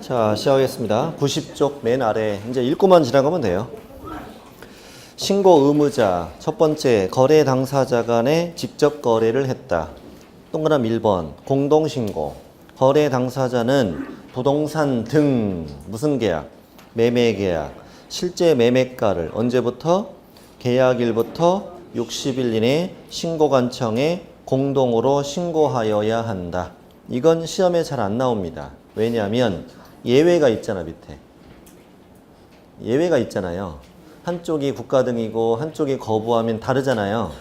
자, 시작하겠습니다. 90쪽 맨 아래 이제 읽고만 지나가면 돼요. 신고 의무자 첫 번째, 거래 당사자 간에 직접 거래를 했다. 동그라미 1번 공동신고. 거래 당사자는 부동산 등 무슨 계약? 매매 계약. 실제 매매가를 언제부터? 계약일부터 60일 이내 신고관청에 공동으로 신고하여야 한다. 이건 시험에 잘 안 나옵니다. 왜냐하면 예외가 있잖아, 밑에. 예외가 있잖아요. 한쪽이 국가 등이고 한쪽이 거부하면 다르잖아요.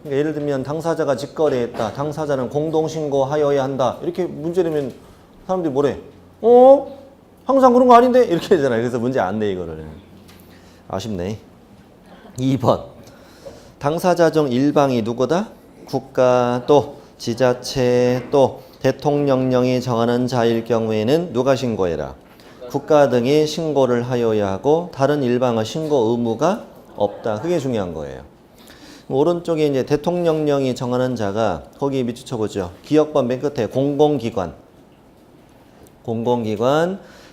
그러니까 예를 들면 당사자가 직거래했다. 당사자는 공동신고하여야 한다. 이렇게 문제 내면 사람들이 뭐래? 항상 그런 거 아닌데? 이렇게 되잖아요. 그래서 문제 안 내, 이거를. 아쉽네. 2번. 당사자 중 일방이 누구다? 국가 또 지자체 또 대통령령이 정하는 자일 경우에는 누가 신고해라? 국가 등이 신고를 하여야 하고 다른 일방은 신고 의무가 없다. 그게 중요한 거예요. 오른쪽에 이제 대통령령이 정하는 자가 거기 밑줄 쳐보죠. 기억번 맨 끝에 공공기관,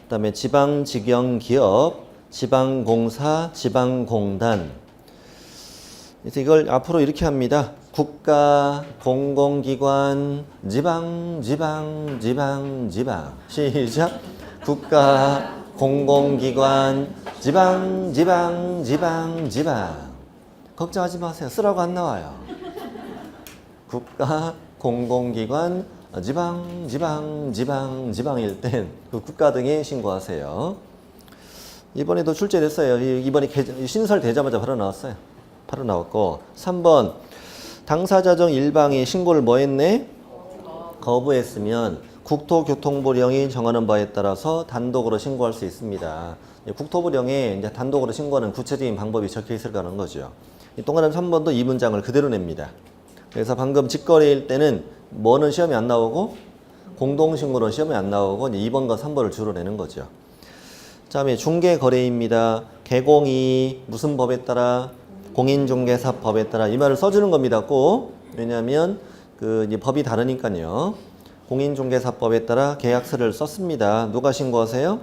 그다음에 지방직영기업, 지방공사, 지방공단. 그래서 이걸 앞으로 이렇게 합니다. 국가, 공공기관, 지방. 시작. 국가, 공공기관, 지방. 걱정하지 마세요. 쓰라고 안 나와요. 국가, 공공기관, 지방일 땐 그 국가 등에 신고하세요. 이번에도 출제됐어요. 이번에 신설되자마자 바로 나왔어요. 바로 나왔고. 3번. 당사자 중 일방이 신고를 뭐 했네? 거부했으면 국토교통부령이 정하는 바에 따라서 단독으로 신고할 수 있습니다. 국토부령에 이제 단독으로 신고하는 구체적인 방법이 적혀 있을 거라는 거죠. 이 동그라미 3번도 이 문장을 그대로 냅니다. 그래서 방금 직거래일 때는 뭐는 시험에 안 나오고 공동신고는 시험에 안 나오고 2번과 3번을 주로 내는 거죠. 다음에 중개거래입니다. 개공이 무슨 법에 따라? 공인중개사법에 따라 이 말을 써주는 겁니다. 꼭. 왜냐하면 이제 법이 다르니까요. 공인중개사법에 따라 계약서를 썼습니다. 누가 신고하세요?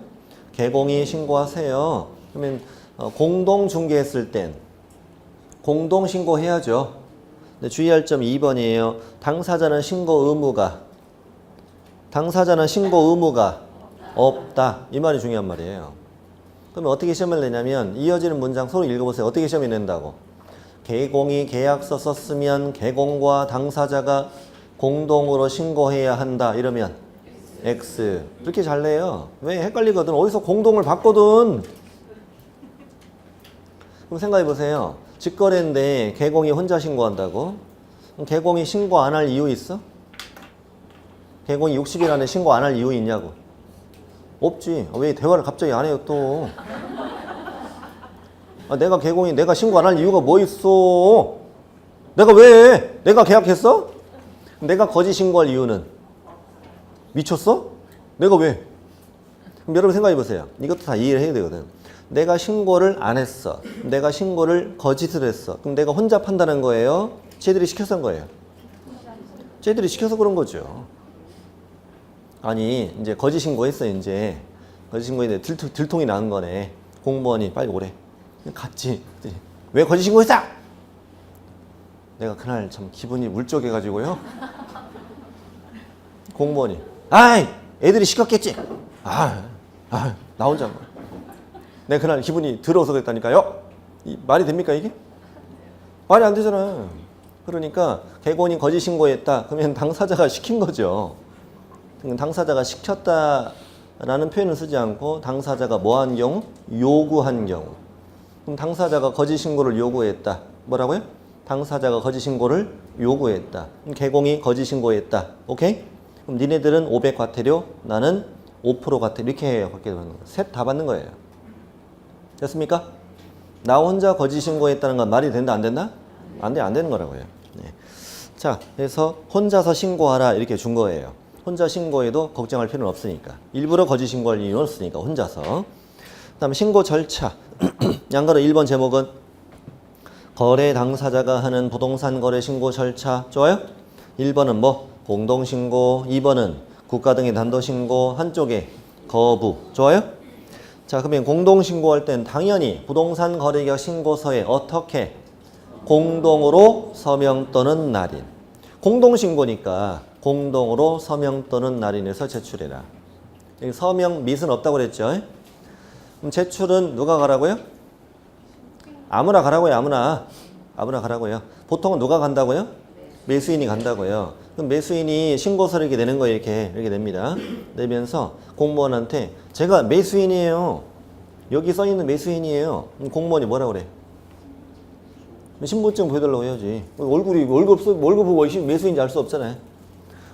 개공이 신고하세요. 그러면 공동중개했을 땐 공동신고해야죠. 근데 주의할 점 2번이에요. 당사자는 신고 의무가 없다. 이 말이 중요한 말이에요. 그러면 어떻게 시험을 내냐면 이어지는 문장 서로 읽어보세요. 어떻게 시험이 낸다고? 개공이 계약서 썼으면 개공과 당사자가 공동으로 신고해야 한다. 이러면 X. 이렇게 잘 내요. 왜? 헷갈리거든. 어디서 공동을 봤거든. 그럼 생각해 보세요. 직거래인데 개공이 혼자 신고한다고? 그럼 개공이 신고 안 할 이유 있어? 개공이 60일 안에 신고 안 할 이유 있냐고? 없지. 왜 대화를 갑자기 안 해요 또? 내가 신고 안 할 이유가 뭐 있어? 내가 계약했어? 내가 거짓 신고할 이유는? 미쳤어? 내가 왜? 그럼 여러분 생각해 보세요. 이것도 다 이해를 해야 되거든. 내가 신고를 안 했어. 내가 신고를 거짓을 했어. 그럼 내가 혼자 판단한 거예요? 쟤들이 시켜서 한 거예요? 쟤들이 시켜서 그런 거죠. 아니 이제 거짓 신고했어. 이제 거짓 신고했는데 들통이 나는 거네. 공무원이 빨리 오래. 갔지. 왜 거짓 신고했어? 내가 그날 참 기분이 울적해가지고요. 공무원이 아이 애들이 시켰겠지. 나 혼자 내가 그날 기분이 더러워서 그랬다니까요. 말이 됩니까 이게? 말이 안 되잖아. 그러니까 개공이 거짓 신고했다. 그러면 당사자가 시킨 거죠. 당사자가 시켰다라는 표현을 쓰지 않고 당사자가 뭐 한 경우? 요구한 경우. 그럼 당사자가 거짓 신고를 요구했다. 뭐라고요? 당사자가 거짓 신고를 요구했다. 개공이 거짓 신고했다. 오케이? 그럼 니네들은 500 과태료, 나는 5% 과태료. 이렇게 해요. 받게 되는 거예요. 셋 다 받는 거예요. 됐습니까? 나 혼자 거짓 신고했다는 건 말이 된다 안 된다? 안 되는 거라고요. 네. 자, 그래서 혼자서 신고하라 이렇게 준 거예요. 혼자 신고해도 걱정할 필요는 없으니까. 일부러 거짓 신고할 이유는 없으니까 혼자서. 그다음에 신고 절차. 양가로 1번 제목은 거래 당사자가 하는 부동산 거래 신고 절차. 좋아요? 1번은 뭐? 공동신고. 2번은 국가 등의 단도신고. 한쪽에 거부. 좋아요? 자, 그러면 공동신고할 땐 당연히 부동산 거래계약 신고서에 어떻게 공동으로 서명 또는 날인. 공동신고니까 공동으로 서명 또는 날인해서 제출해라. 여기 서명 밋은 없다고 그랬죠? 그럼 제출은 누가 가라고요? 아무나 가라고요. 아무나 가라고요. 보통은 누가 간다고요? 매수인이 간다고요. 그럼 매수인이 신고서를 이렇게 내는 거예요. 이렇게 냅니다. 내면서 공무원한테 제가 매수인이에요. 여기 써있는 매수인이에요. 그럼 공무원이 뭐라 그래? 신분증 보여달라고 해야지. 월급 보고 매수인지 알 수 없잖아요.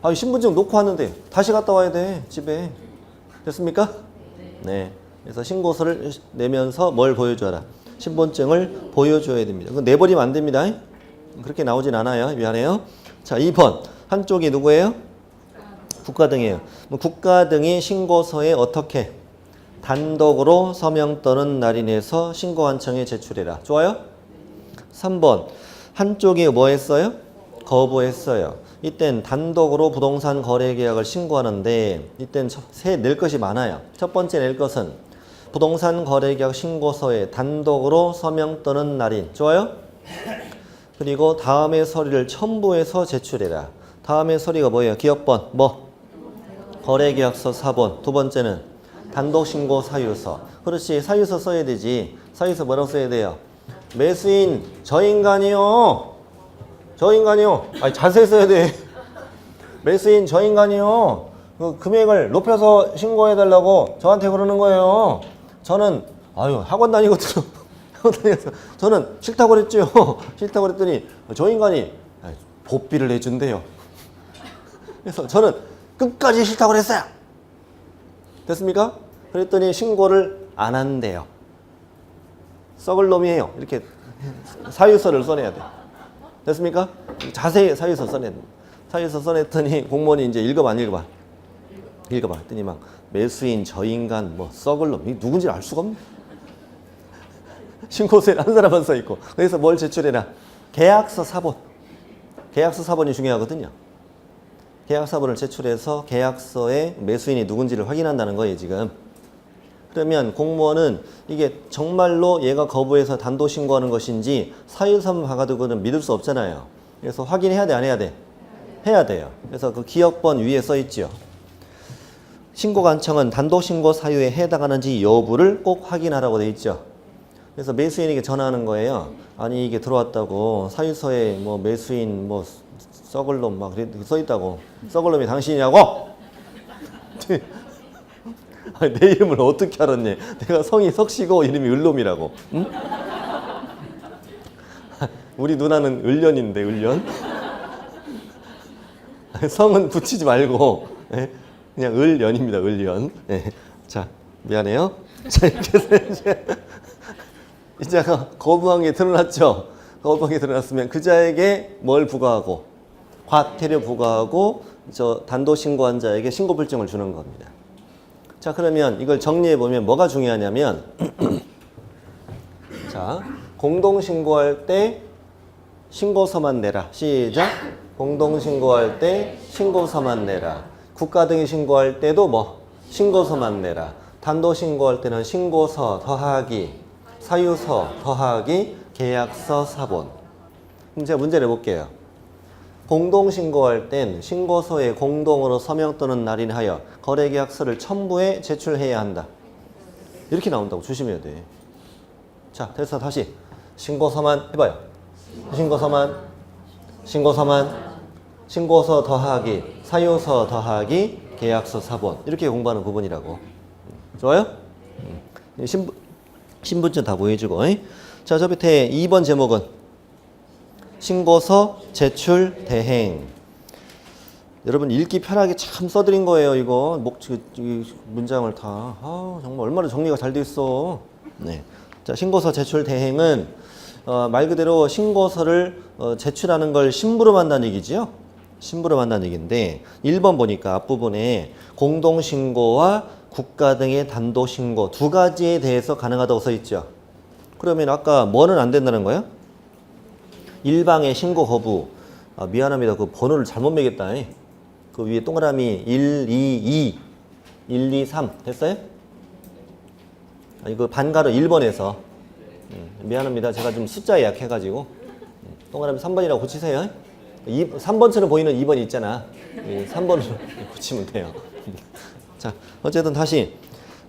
아, 신분증 놓고 왔는데 다시 갔다 와야 돼. 집에. 됐습니까? 네. 그래서 신고서를 내면서 뭘 보여줘라? 신분증을 보여줘야 됩니다. 그거 내버리면 안 됩니다. 그렇게 나오진 않아요. 미안해요. 자, 2번. 한쪽이 누구예요? 국가 등이에요. 국가 등이 신고서에 어떻게? 단독으로 서명 또는 날인해서 신고한청에 제출해라. 좋아요? 3번. 한쪽이 뭐 했어요? 거부했어요. 이땐 단독으로 부동산 거래 계약을 신고하는데 이땐 낼 것이 많아요. 첫 번째 낼 것은 부동산 거래 계약 신고서에 단독으로 서명 또는 날인. 좋아요? 그리고 다음의 서류를 첨부해서 제출해라. 다음의 서류가 뭐예요? 기업번, 뭐? 거래계약서 사본. 두 번째는 단독신고 사유서. 그렇지, 사유서 써야 되지. 사유서 뭐라고 써야 돼요? 매수인 저 인간이요. 아니, 자세히 써야 돼. 매수인 저 인간이요. 그 금액을 높여서 신고해달라고 저한테 그러는 거예요. 저는 학원 다니거든요. 저는 싫다고 그랬죠. 싫다고 그랬더니 저 인간이 복비를 내준대요. 그래서 저는 끝까지 싫다고 그랬어요. 됐습니까? 그랬더니 신고를 안 한대요. 썩을 놈이에요. 이렇게 사유서를 써내야 돼. 됐습니까? 자세히 사유서 써내야 돼. 사유서 써냈더니 공무원이 이제 읽어봐, 안 읽어봐? 읽어봐. 했더니 막 매수인 저 인간 뭐 썩을 놈. 이 누군지 알 수가 없네. 신고서에 한 사람만 써 있고. 그래서 뭘 제출해라? 계약서 사본. 계약서 사본이 중요하거든요. 계약서 사본을 제출해서 계약서에 매수인이 누군지를 확인한다는 거예요, 지금. 그러면 공무원은 이게 정말로 얘가 거부해서 단독 신고하는 것인지 사유서만 봐가지고는 믿을 수 없잖아요. 그래서 확인해야 돼, 안 해야 돼? 해야 돼요. 그래서 그 기업번 위에 써 있죠. 신고관청은 단독 신고 사유에 해당하는지 여부를 꼭 확인하라고 돼 있죠. 그래서 매수인에게 전화하는 거예요. 아니 이게 들어왔다고 사유서에 뭐 매수인 뭐 썩을 놈 막 써 있다고. 썩을 놈이 당신이냐고? 아니, 내 이름을 어떻게 알았니? 내가 성이 석씨고 이름이 을놈이라고. 응? 우리 누나는 을련인데 을련. 성은 붙이지 말고 그냥 을련입니다. 을련. 자, 미안해요. 자, 이렇게 해서 이제 거부한 게 드러났죠. 거부한 게 드러났으면 그자에게 뭘 부과하고 과태료 부과하고 저 단독 신고한 자에게 신고불증을 주는 겁니다. 자, 그러면 이걸 정리해 보면 뭐가 중요하냐면 자, 공동 신고할 때 신고서만 내라. 시작. 공동 신고할 때 신고서만 내라. 국가 등이 신고할 때도 뭐 신고서만 내라. 단독 신고할 때는 신고서 더하기 사유서 더하기 계약서 사본. 그럼 제가 문제 내볼게요. 공동 신고할 땐 신고서에 공동으로 서명 또는 날인하여 거래계약서를 첨부해 제출해야 한다. 이렇게 나온다고 조심해야 돼. 자, 됐어. 다시 신고서만 해봐요. 신고서 더하기 사유서 더하기 계약서 사본. 이렇게 공부하는 부분이라고. 좋아요? 신분증 다 보여주고. 자, 저 밑에 2번 제목은 신고서 제출 대행. 여러분 읽기 편하게 참 써드린 거예요. 이거 문장을 다. 정말 얼마나 정리가 잘 돼 있어. 네. 자, 신고서 제출 대행은 말 그대로 신고서를 제출하는 걸 심부름 한다는 얘기지요. 심부름 한다는 얘기인데 1번 보니까 앞부분에 공동신고와 국가 등의 단독신고 두 가지에 대해서 가능하다고 써 있죠. 그러면 아까 뭐는 안 된다는 거야? 일방의 신고 거부. 미안합니다. 그 번호를 잘못 매겼다. 그 위에 동그라미 1, 2, 2. 1, 2, 3 됐어요? 이거 반가로 1번에서 미안합니다. 제가 좀 숫자에 약해가지고 동그라미 3번이라고 고치세요. 3번처럼 보이는 2번이 있잖아. 3번으로 고치면 돼요. 자, 어쨌든 다시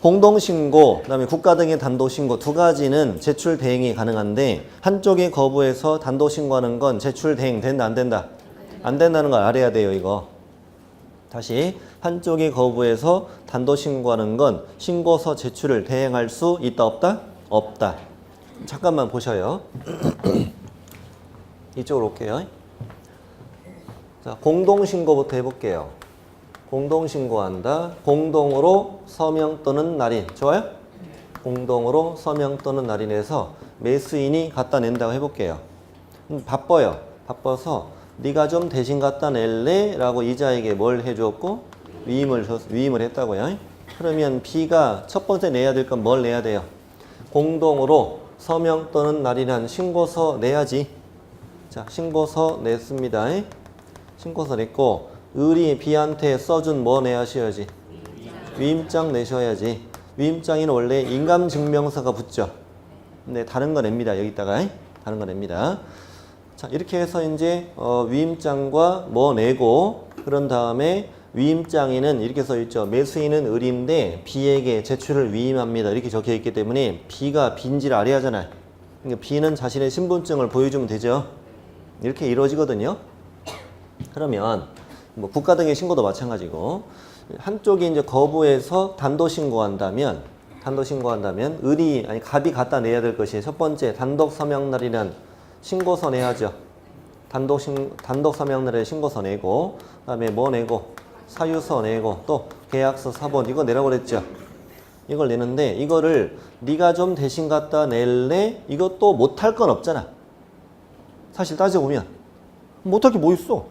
공동신고, 그다음에 국가 등의 단독신고 두 가지는 제출 대행이 가능한데 한쪽이 거부해서 단독신고하는 건 제출 대행 된다 안 된다? 안 된다는 걸 알아야 돼요. 이거. 다시 한쪽이 거부해서 단독신고하는 건 신고서 제출을 대행할 수 있다 없다? 없다. 잠깐만 보셔요. 이쪽으로 올게요. 자, 공동신고부터 해볼게요. 공동신고한다. 공동으로 서명 또는 날인. 좋아요? 공동으로 서명 또는 날인해서 매수인이 갖다 낸다고 해볼게요. 바빠요. 바빠서 네가 좀 대신 갖다 낼래? 라고 이자에게 뭘 해줬고? 위임을 했다고요. 그러면 B가 첫 번째 내야 될 건 뭘 내야 돼요? 공동으로 서명 또는 날인한 신고서 내야지. 자, 신고서 냈습니다. 신고서 냈고 을이 B한테 써준 뭐 내야셔야지? 위임장 내셔야지. 위임장에는 원래 인감증명서가 붙죠. 근데 다른 거 냅니다. 여기다가 다른 거 냅니다. 자, 이렇게 해서 이제 위임장과 뭐 내고 그런 다음에 위임장에는 이렇게 써 있죠. 매수인은 을인데 B에게 제출을 위임합니다. 이렇게 적혀 있기 때문에 B가 B인지를 알아야 하잖아요. 그러니까 B는 자신의 신분증을 보여주면 되죠. 이렇게 이루어지거든요. 그러면 뭐 국가 등의 신고도 마찬가지고 한쪽이 이제 거부해서 단독 신고한다면 갑이 갖다 내야 될 것이 첫 번째 단독 서명날이란 신고서 내야죠. 단독 서명날에 신고서 내고 그다음에 뭐 내고 사유서 내고 또 계약서 사본 이거 내라고 그랬죠. 이걸 내는데 이거를 네가 좀 대신 갖다 낼래? 이것도 못할 건 없잖아. 사실 따져보면 못할 게 뭐 있어.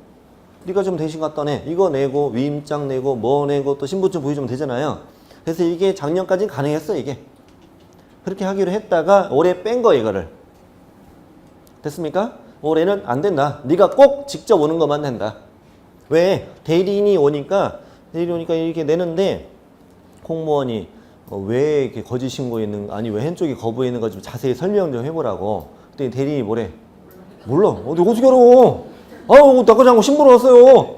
네가 좀 대신 갖다 내. 이거 내고 위임장 내고 뭐 내고 또 신분증 보여주면 되잖아요. 그래서 이게 작년까지는 가능했어 이게. 그렇게 하기로 했다가 올해 뺀 거 이거를. 됐습니까? 올해는 안 된다. 네가 꼭 직접 오는 것만 된다. 왜? 대리인이 오니까 이렇게 내는데 공무원이 왜 이렇게 거짓 신고 있는 아니 왜 한쪽이 거부해 있는 거 좀 자세히 설명 좀 해보라고. 그랬더니 대리인이 뭐래? 몰라. 어떻게 알아? 아우 나 그냥 신고를 왔어요.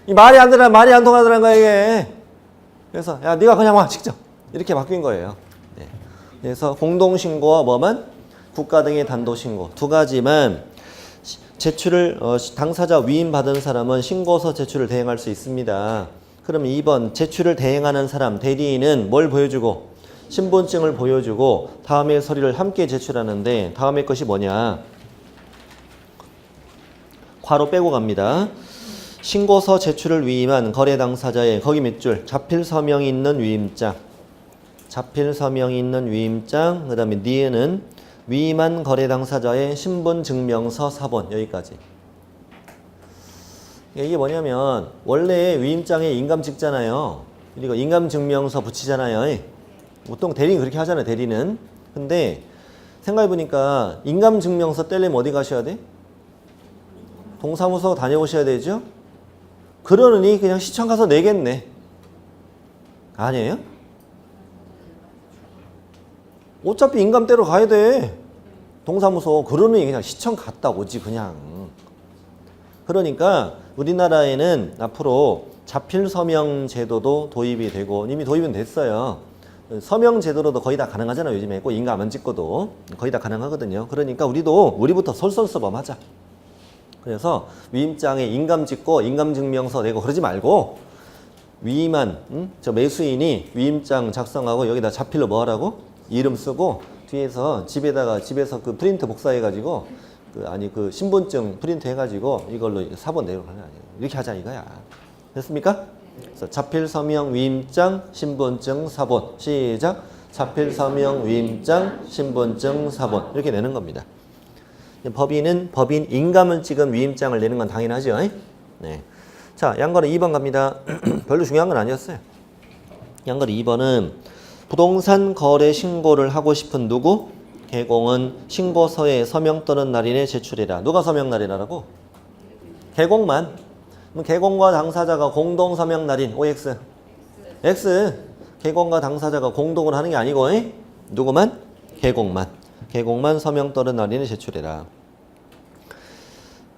이 말이 안 되라 말이 안 통하더란 거야 이게. 그래서 야 네가 그냥 와 직접 이렇게 바뀐 거예요. 네. 그래서 공동신고와 뭐만 국가 등의 단독신고 두 가지만 제출을 당사자 위임 받은 사람은 신고서 제출을 대행할 수 있습니다. 그럼 2번 제출을 대행하는 사람 대리인은 뭘 보여주고 신분증을 보여주고 다음에 서류를 함께 제출하는데 다음에 것이 뭐냐? 괄호 빼고 갑니다. 신고서 제출을 위임한 거래 당사자의 거기 몇 줄? 자필 서명이 있는 위임장. 자필 서명이 있는 위임장. 그 다음에 니에는 위임한 거래 당사자의 신분증명서 사본. 여기까지. 이게 뭐냐면 원래 위임장에 인감 찍잖아요. 그리고 인감증명서 붙이잖아요. 보통 대리는 그렇게 하잖아요. 대리는. 근데 생각해보니까 인감증명서 떼려면 어디 가셔야 돼? 동사무소 다녀오셔야 되죠? 그러느니 그냥 시청 가서 내겠네. 아니에요? 어차피 인감대로 가야 돼. 동사무소. 그러느니 그냥 시청 갔다 오지 그냥. 그러니까 우리나라에는 앞으로 자필 서명 제도도 도입이 되고 이미 도입은 됐어요. 서명 제도로도 거의 다 가능하잖아요. 요즘에 꼭 인감 안 찍고도 거의 다 가능하거든요. 그러니까 우리부터 솔선수범하자. 그래서 위임장에 인감 찍고 인감증명서 내고 그러지 말고 위임한 저 매수인이 위임장 작성하고 여기다 자필로 뭐 하라고? 이름 쓰고 뒤에서 집에서 그 프린트 복사해가지고 그 신분증 프린트 해가지고 이걸로 사본 내로 가는 아니에요. 이렇게 하자 이거야. 됐습니까? 그래서 자필 서명 위임장 신분증 사본 시작. 자필 서명 위임장 신분증 사본 이렇게 내는 겁니다. 법인 인감을 찍은 위임장을 내는 건 당연하죠. 네. 자, 양거래 2번 갑니다. 별로 중요한 건 아니었어요. 양거래 2번은 부동산 거래 신고를 하고 싶은 누구? 개공은 신고서에 서명 또는 날인에 제출해라. 누가 서명 날인하라고? 개공만. 그럼 개공과 당사자가 공동 서명 날인 OX. X. 개공과 당사자가 공동을 하는 게 아니고 누구만? 개공만. 개공만 서명 또는 날인을 제출해라.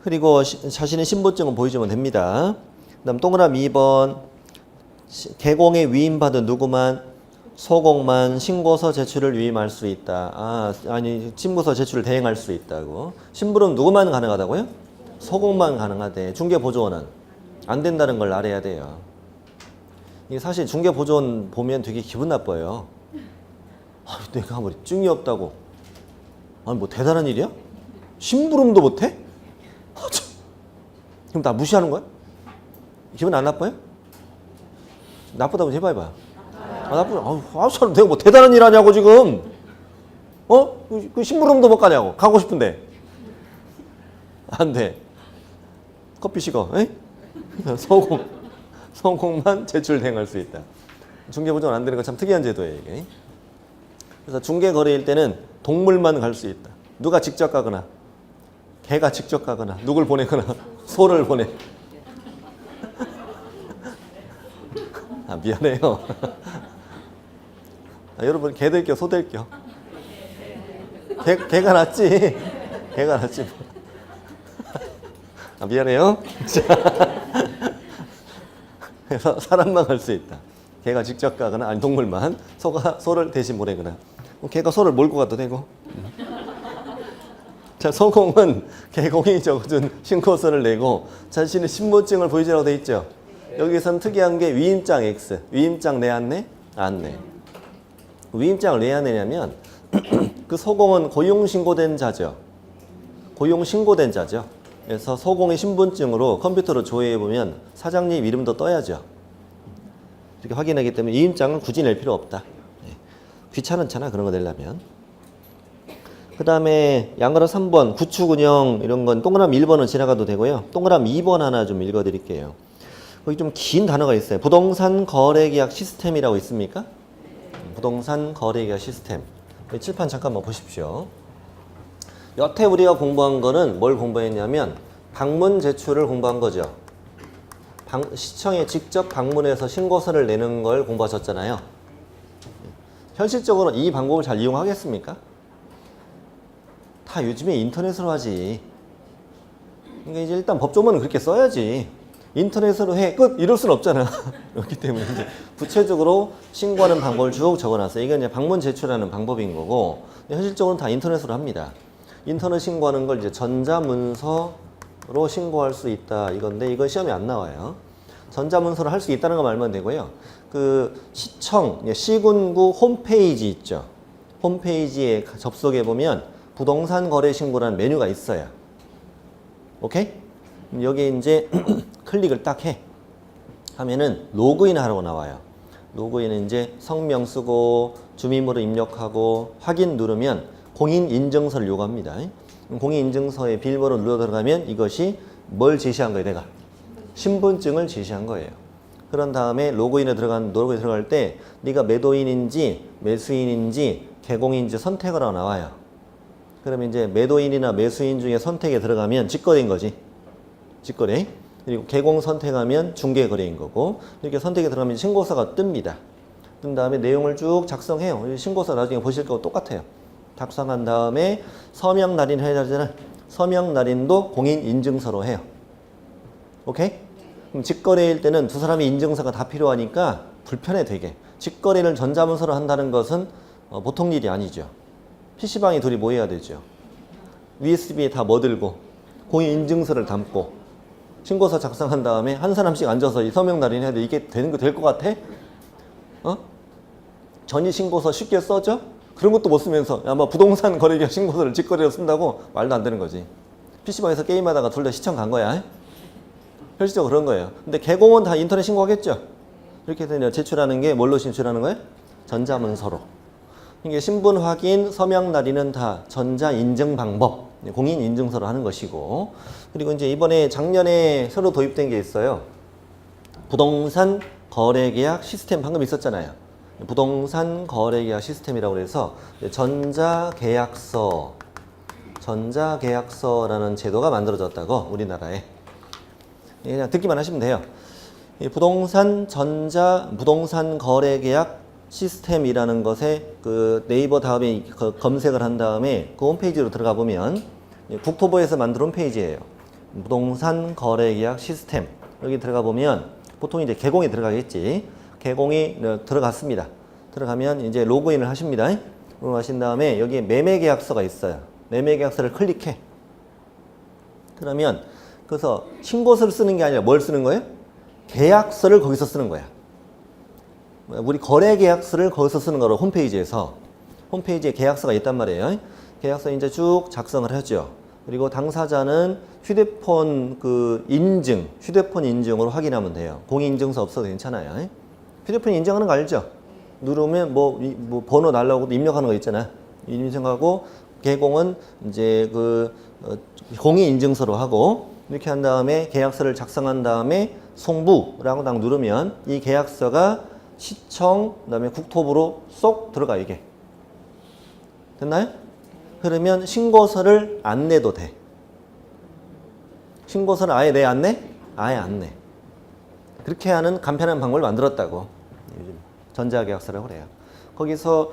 그리고 자신의 신분증은 보여주면 됩니다. 그 다음 동그라미 2번. 개공에 위임받은 누구만? 소공만 신고서 제출을 위임할 수 있다. 아니 신고서 제출을 대행할 수 있다고. 신부름 누구만 가능하다고요? 소공만 가능하대. 중개보조원은 안 된다는 걸 알아야 돼요. 이게 사실 중개보조원 보면 되게 기분 나빠요. 내가 뭐 증이 없다고. 아니 뭐 대단한 일이야? 심부름도 못해? 그럼 나 무시하는 거야? 기분 안 나빠요? 나쁘다고 해봐봐. 사람 내가 뭐 대단한 일 하냐고 지금. 그 심부름도 못 가냐고. 가고 싶은데. 안 돼. 커피 식어. 소공만 제출 대행할 수 있다. 중개보조는 안 되는 거 참 특이한 제도예요 이게. 그래서 중개거래일 때는 동물만 갈 수 있다. 누가 직접 가거나 개가 직접 가거나 누굴 보내거나 소를 보내. 미안해요. 여러분 개 될게요 소 될게요. 개가 낫지. 개가 낫지. 미안해요. 그래서 사람만 갈 수 있다. 개가 직접 가거나 아니 동물만. 소가 소를 대신 보내거나. 개가 소를 몰고 가도 되고. 자, 소공은 개공이 적어준 신고서를 내고 자신의 신분증을 보여주라고 돼 있죠. 여기선 특이한 게 위임장 X. 위임장 내 안 내? 안 내. 위임장을 왜 안 내냐면 그 소공은 고용신고된 자죠. 고용신고된 자죠. 그래서 소공의 신분증으로 컴퓨터로 조회해보면 사장님 이름도 떠야죠. 이렇게 확인하기 때문에 위임장은 굳이 낼 필요 없다. 귀찮잖아 그런 거 내려면. 그 다음에 양가로 3번 구축운영 이런 건 동그라미 1번은 지나가도 되고요. 동그라미 2번 하나 좀 읽어드릴게요. 거기 좀 긴 단어가 있어요. 부동산 거래계약 시스템이라고 있습니까? 부동산 거래계약 시스템. 칠판 잠깐만 보십시오. 여태 우리가 공부한 거는 뭘 공부했냐면 방문 제출을 공부한 거죠. 시청에 직접 방문해서 신고서를 내는 걸 공부하셨잖아요. 현실적으로 이 방법을 잘 이용하겠습니까? 다 요즘에 인터넷으로 하지. 그러니까 이제 일단 법조문은 그렇게 써야지. 인터넷으로 해. 끝! 이럴 수는 없잖아. 그렇기 때문에 이제 구체적으로 신고하는 방법을 쭉 적어놨어요. 이건 이제 방문 제출하는 방법인 거고, 현실적으로는 다 인터넷으로 합니다. 인터넷 신고하는 걸 이제 전자문서로 신고할 수 있다. 이건데, 이건 시험에 안 나와요. 전자문서로 할 수 있다는 거 말만 되고요. 그 시청, 시군구 홈페이지 있죠. 홈페이지에 접속해 보면 부동산 거래 신고라는 메뉴가 있어요. 오케이? 여기 이제 클릭을 딱 해. 하면은 로그인 하라고 나와요. 로그인은 이제 성명 쓰고 주민번호 입력하고 확인 누르면 공인인증서를 요구합니다. 공인인증서에 비밀번호 눌러 들어가면 이것이 뭘 제시한 거예요, 내가? 신분증을 제시한 거예요. 그런 다음에 로그인에 들어갈 때 네가 매도인인지 매수인인지 개공인지 선택을 하고 나와요. 그러면 이제 매도인이나 매수인 중에 선택에 들어가면 직거래인 거지. 직거래. 그리고 개공 선택하면 중개거래인 거고, 이렇게 선택에 들어가면 신고서가 뜹니다. 뜬 다음에 내용을 쭉 작성해요. 신고서 나중에 보실 거하고 똑같아요. 작성한 다음에 서명 날인 해야 되잖아. 서명 날인도 공인인증서로 해요. 오케이? 그럼 직거래일 때는 두 사람의 인증서가 다 필요하니까 불편해 되게. 직거래를 전자문서로 한다는 것은 보통 일이 아니죠. PC방에 둘이 모여야 되죠. USB에 다 뭐 들고 공인인증서를 담고 신고서 작성한 다음에 한 사람씩 앉아서 이 서명 날인 해야 돼. 이게 되는 거 될 것 같아? 전이신고서 쉽게 써져? 그런 것도 못 쓰면서 아마 부동산 거래계약 신고서를 직거래로 쓴다고 말도 안 되는 거지. PC방에서 게임하다가 둘 다 시청 간 거야. 현실적으로 그런 거예요. 근데 개공은 다 인터넷 신고하겠죠? 이렇게 되면 제출하는 게 뭘로 제출하는 거예요? 전자문서로. 이게 신분 확인, 서명 날인은 다 전자인증 방법, 공인인증서로 하는 것이고, 그리고 이제 이번에 작년에 새로 도입된 게 있어요. 부동산 거래계약 시스템 방금 있었잖아요. 부동산 거래계약 시스템이라고 해서 전자계약서라는 제도가 만들어졌다고 우리나라에. 그냥 듣기만 하시면 돼요. 이 부동산 거래 계약 시스템이라는 것에 그 네이버 다음에 검색을 한 다음에 그 홈페이지로 들어가 보면 국토부에서 만든 홈페이지예요. 부동산 거래 계약 시스템. 여기 들어가 보면 보통 이제 개공이 들어가겠지. 개공이 들어갔습니다. 들어가면 이제 로그인을 하십니다. 로그인하신 다음에 여기에 매매 계약서가 있어요. 매매 계약서를 클릭해. 그러면 그래서 신고서를 쓰는 게 아니라 뭘 쓰는 거예요? 계약서를 거기서 쓰는 거야. 우리 거래 계약서를 거기서 쓰는 거로 홈페이지에서 홈페이지에 계약서가 있단 말이에요. 계약서 이제 쭉 작성을 하죠. 그리고 당사자는 휴대폰 휴대폰 인증으로 확인하면 돼요. 공인인증서 없어도 괜찮아요. 휴대폰 인증하는 거 알죠? 누르면 뭐 번호 날라오고 입력하는 거 있잖아. 인증하고 개공은 이제 공인인증서로 하고 이렇게 한 다음에 계약서를 작성한 다음에 송부라고 딱 누르면 이 계약서가 시청 그다음에 국토부로 쏙 들어가 이게. 됐나요? 그러면 신고서를 안 내도 돼. 신고서를 아예 내 안 내? 아예 안 내. 그렇게 하는 간편한 방법을 만들었다고. 요즘 전자계약서라고 그래요. 거기서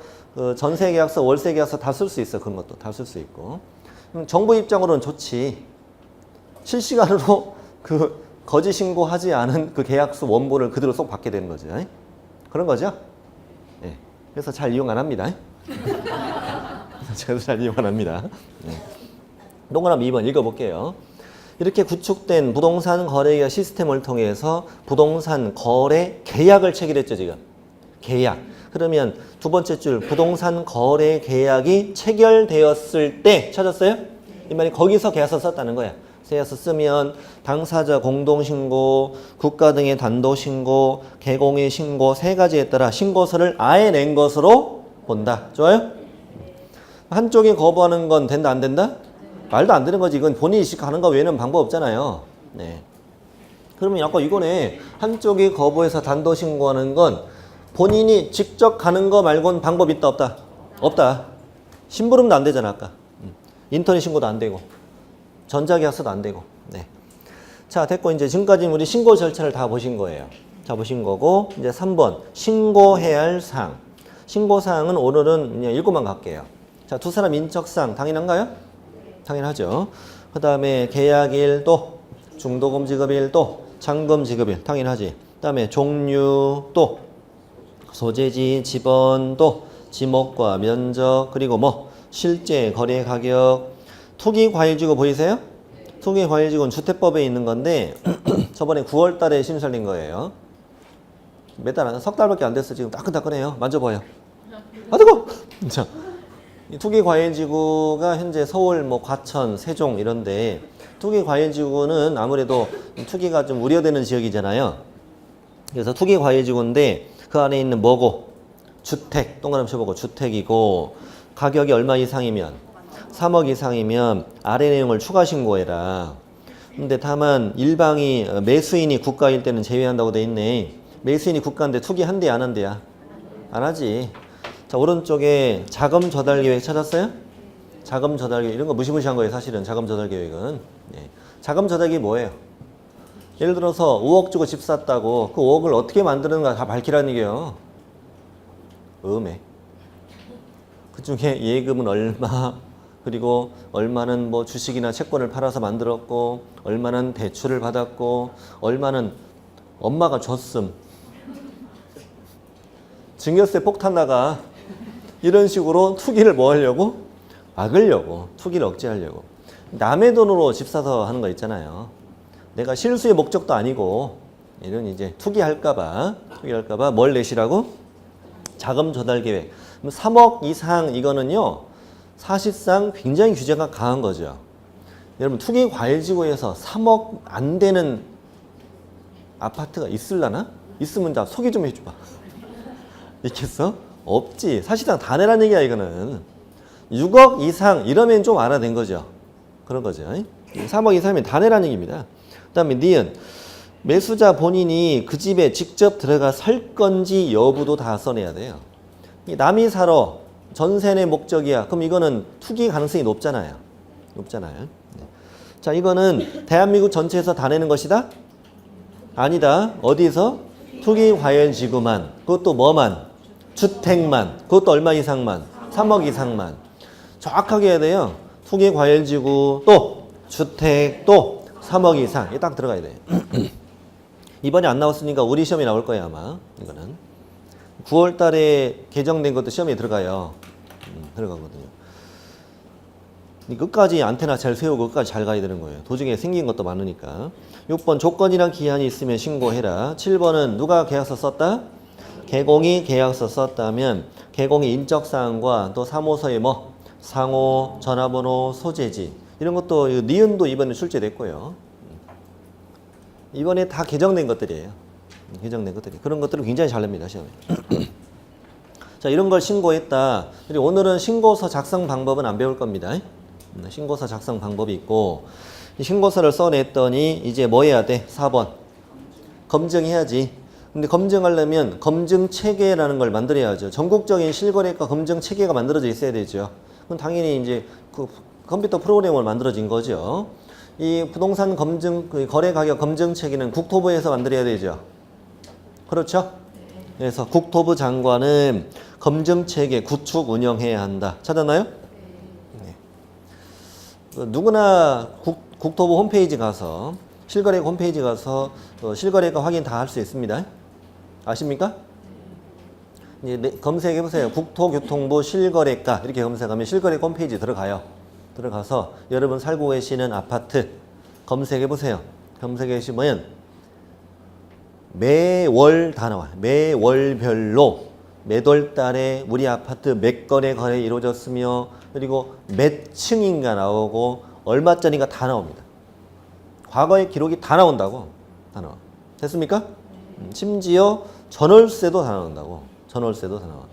전세계약서, 월세계약서 다 쓸 수 있어. 그런 것도 다 쓸 수 있고. 정부 입장으로는 좋지. 실시간으로 거짓 신고하지 않은 그 계약서 원본을 그대로 쏙 받게 되는 거죠. 그런 거죠. 네. 그래서 잘 이용 안 합니다. 제가 잘 이용 안 합니다. 네. 동그라미 2번 읽어볼게요. 이렇게 구축된 부동산 거래계약 시스템을 통해서 부동산 거래 계약을 체결했죠, 지금. 계약. 그러면 두 번째 줄 부동산 거래 계약이 체결되었을 때 찾았어요? 이 말이 거기서 계약서 썼다는 거야. 계약서 쓰면 당사자 공동신고, 국가 등의 단도신고, 개공의 신고 세 가지에 따라 신고서를 아예 낸 것으로 본다. 좋아요? 한쪽이 거부하는 건 된다 안 된다? 말도 안 되는 거지. 이건 본인이 하는 거 외에는 방법 없잖아요. 네. 그러면 약간 이거네. 한쪽이 거부해서 단도신고하는 건 본인이 직접 가는 거 말고는 방법 있다 없다? 없다. 심부름도 안 되잖아 아까. 인터넷 신고도 안 되고 전자계약서도 안 되고. 네. 자 됐고 이제 지금까지 우리 신고 절차를 다 보신 거예요. 자 보신 거고 이제 3번 신고해야 할 사항. 신고사항은 오늘은 그냥 읽고만 갈게요. 자 두 사람 인적사항 당연한가요? 당연하죠. 그 다음에 계약일 또 중도금 지급일 또 잔금 지급일 당연하지. 그 다음에 종류 또 소재지 지번 또 지목과 면적 그리고 뭐 실제 거래 가격 투기과일지구 보이세요? 투기과일지구는 주택법에 있는 건데 저번에 9월 달에 신설된 거예요. 몇 달, 석 달밖에 안 됐어. 지금 따끈따끈해요. 만져봐요. 아 뜨거! 자, 투기과일지구가 현재 서울, 뭐 과천, 세종 이런데 투기과일지구는 아무래도 투기가 좀 우려되는 지역이잖아요. 그래서 투기과일지구인데 그 안에 있는 뭐고? 주택, 동그라미 쳐보고 주택이고 가격이 얼마 이상이면 3억 이상이면 아래 내용을 추가 신고해라. 근데 다만 일방이 매수인이 국가일 때는 제외한다고 돼 있네. 매수인이 국가인데 투기 한대 안 한대야? 안 하지. 자 오른쪽에 자금 조달 계획 찾았어요? 자금 조달 계획 이런 거 무시무시한 거예요. 사실은 자금 조달 계획은. 네. 자금 조달이 뭐예요? 예를 들어서 5억 주고 집 샀다고 그 5억을 어떻게 만드는가 다 밝히라는 얘기예요. 음해. 그 중에 예금은 얼마 그리고 얼마는 뭐 주식이나 채권을 팔아서 만들었고 얼마는 대출을 받았고 얼마는 엄마가 줬음. 증여세 폭탄 나가. 이런 식으로 투기를 뭐 하려고? 막으려고. 투기를 억제하려고. 남의 돈으로 집 사서 하는 거 있잖아요. 내가 실수의 목적도 아니고 이런 이제 투기할까봐 뭘 내시라고? 자금 조달 계획. 3억 이상 이거는요. 사실상 굉장히 규제가 강한 거죠. 여러분 투기과일지구에서 3억 안 되는 아파트가 있을라나? 있으면 자 소개 좀 해줘봐. 있겠어? 없지. 사실상 다 내란 얘기야 이거는. 6억 이상 이러면 좀 알아낸 거죠. 그런 거죠. 3억 이상이면 다 내란 얘기입니다. 그 다음에 니은 매수자 본인이 그 집에 직접 들어가 살 건지 여부도 다 써내야 돼요. 남이 사러 전세 내 목적이야. 그럼 이거는 투기 가능성이 높잖아요. 높잖아요. 자, 이거는 대한민국 전체에서 다 내는 것이다? 아니다. 어디서? 투기과열지구만. 그것도 뭐만? 주택만. 그것도 얼마 이상만? 3억 이상만. 정확하게 해야 돼요. 투기과열지구 또 주택 또 3억 이상. 이게 딱 들어가야 돼요. 이번에 안 나왔으니까 우리 시험에 나올 거예요 아마. 이거는 9월 달에 개정된 것도 시험에 들어가요. 들어가거든요. 끝까지 안테나 잘 세우고 끝까지 잘 가야 되는 거예요. 도중에 생긴 것도 많으니까. 6번 조건이랑 기한이 있으면 신고해라. 7번은 누가 계약서 썼다? 개공이 계약서 썼다면 개공이 인적사항과 또 사무소의 뭐 상호, 전화번호, 소재지 이런 것도 니은도 이번에 출제됐고요. 이번에 다 개정된 것들이에요. 개정된 것들이. 그런 것들을 굉장히 잘 냅니다 시험에. 자, 이런 걸 신고했다. 그리고 오늘은 신고서 작성 방법은 안 배울 겁니다. 신고서 작성 방법이 있고 이 신고서를 써냈더니 이제 뭐 해야 돼? 4번 검증해야지. 근데 검증하려면 검증 체계라는 걸 만들어야죠. 전국적인 실거래가 검증 체계가 만들어져 있어야 되죠. 그럼 당연히 이제 그 컴퓨터 프로그램을 만들어진 거죠. 이 부동산 검증 거래 가격 검증 체계는 국토부에서 만들어야 되죠. 그렇죠? 그래서 국토부 장관은 검증 체계 구축 운영해야 한다. 찾았나요? 누구나 국토부 홈페이지 가서 실거래 홈페이지 가서 실거래가 확인 다 할 수 있습니다. 아십니까? 이제 검색해 보세요. 국토교통부 실거래가 이렇게 검색하면 실거래 홈페이지 들어가요. 들어가서 여러분 살고 계시는 아파트 검색해 보세요. 검색해 보시면 매월 다 나와요. 매월별로 매월 달에 우리 아파트 몇 건의 거래 이루어졌으며 그리고 몇 층인가 나오고 얼마짜리가 다 나옵니다. 과거의 기록이 다 나온다고. 다 나와. 됐습니까? 심지어 전월세도 다 나온다고. 전월세도 다 나와.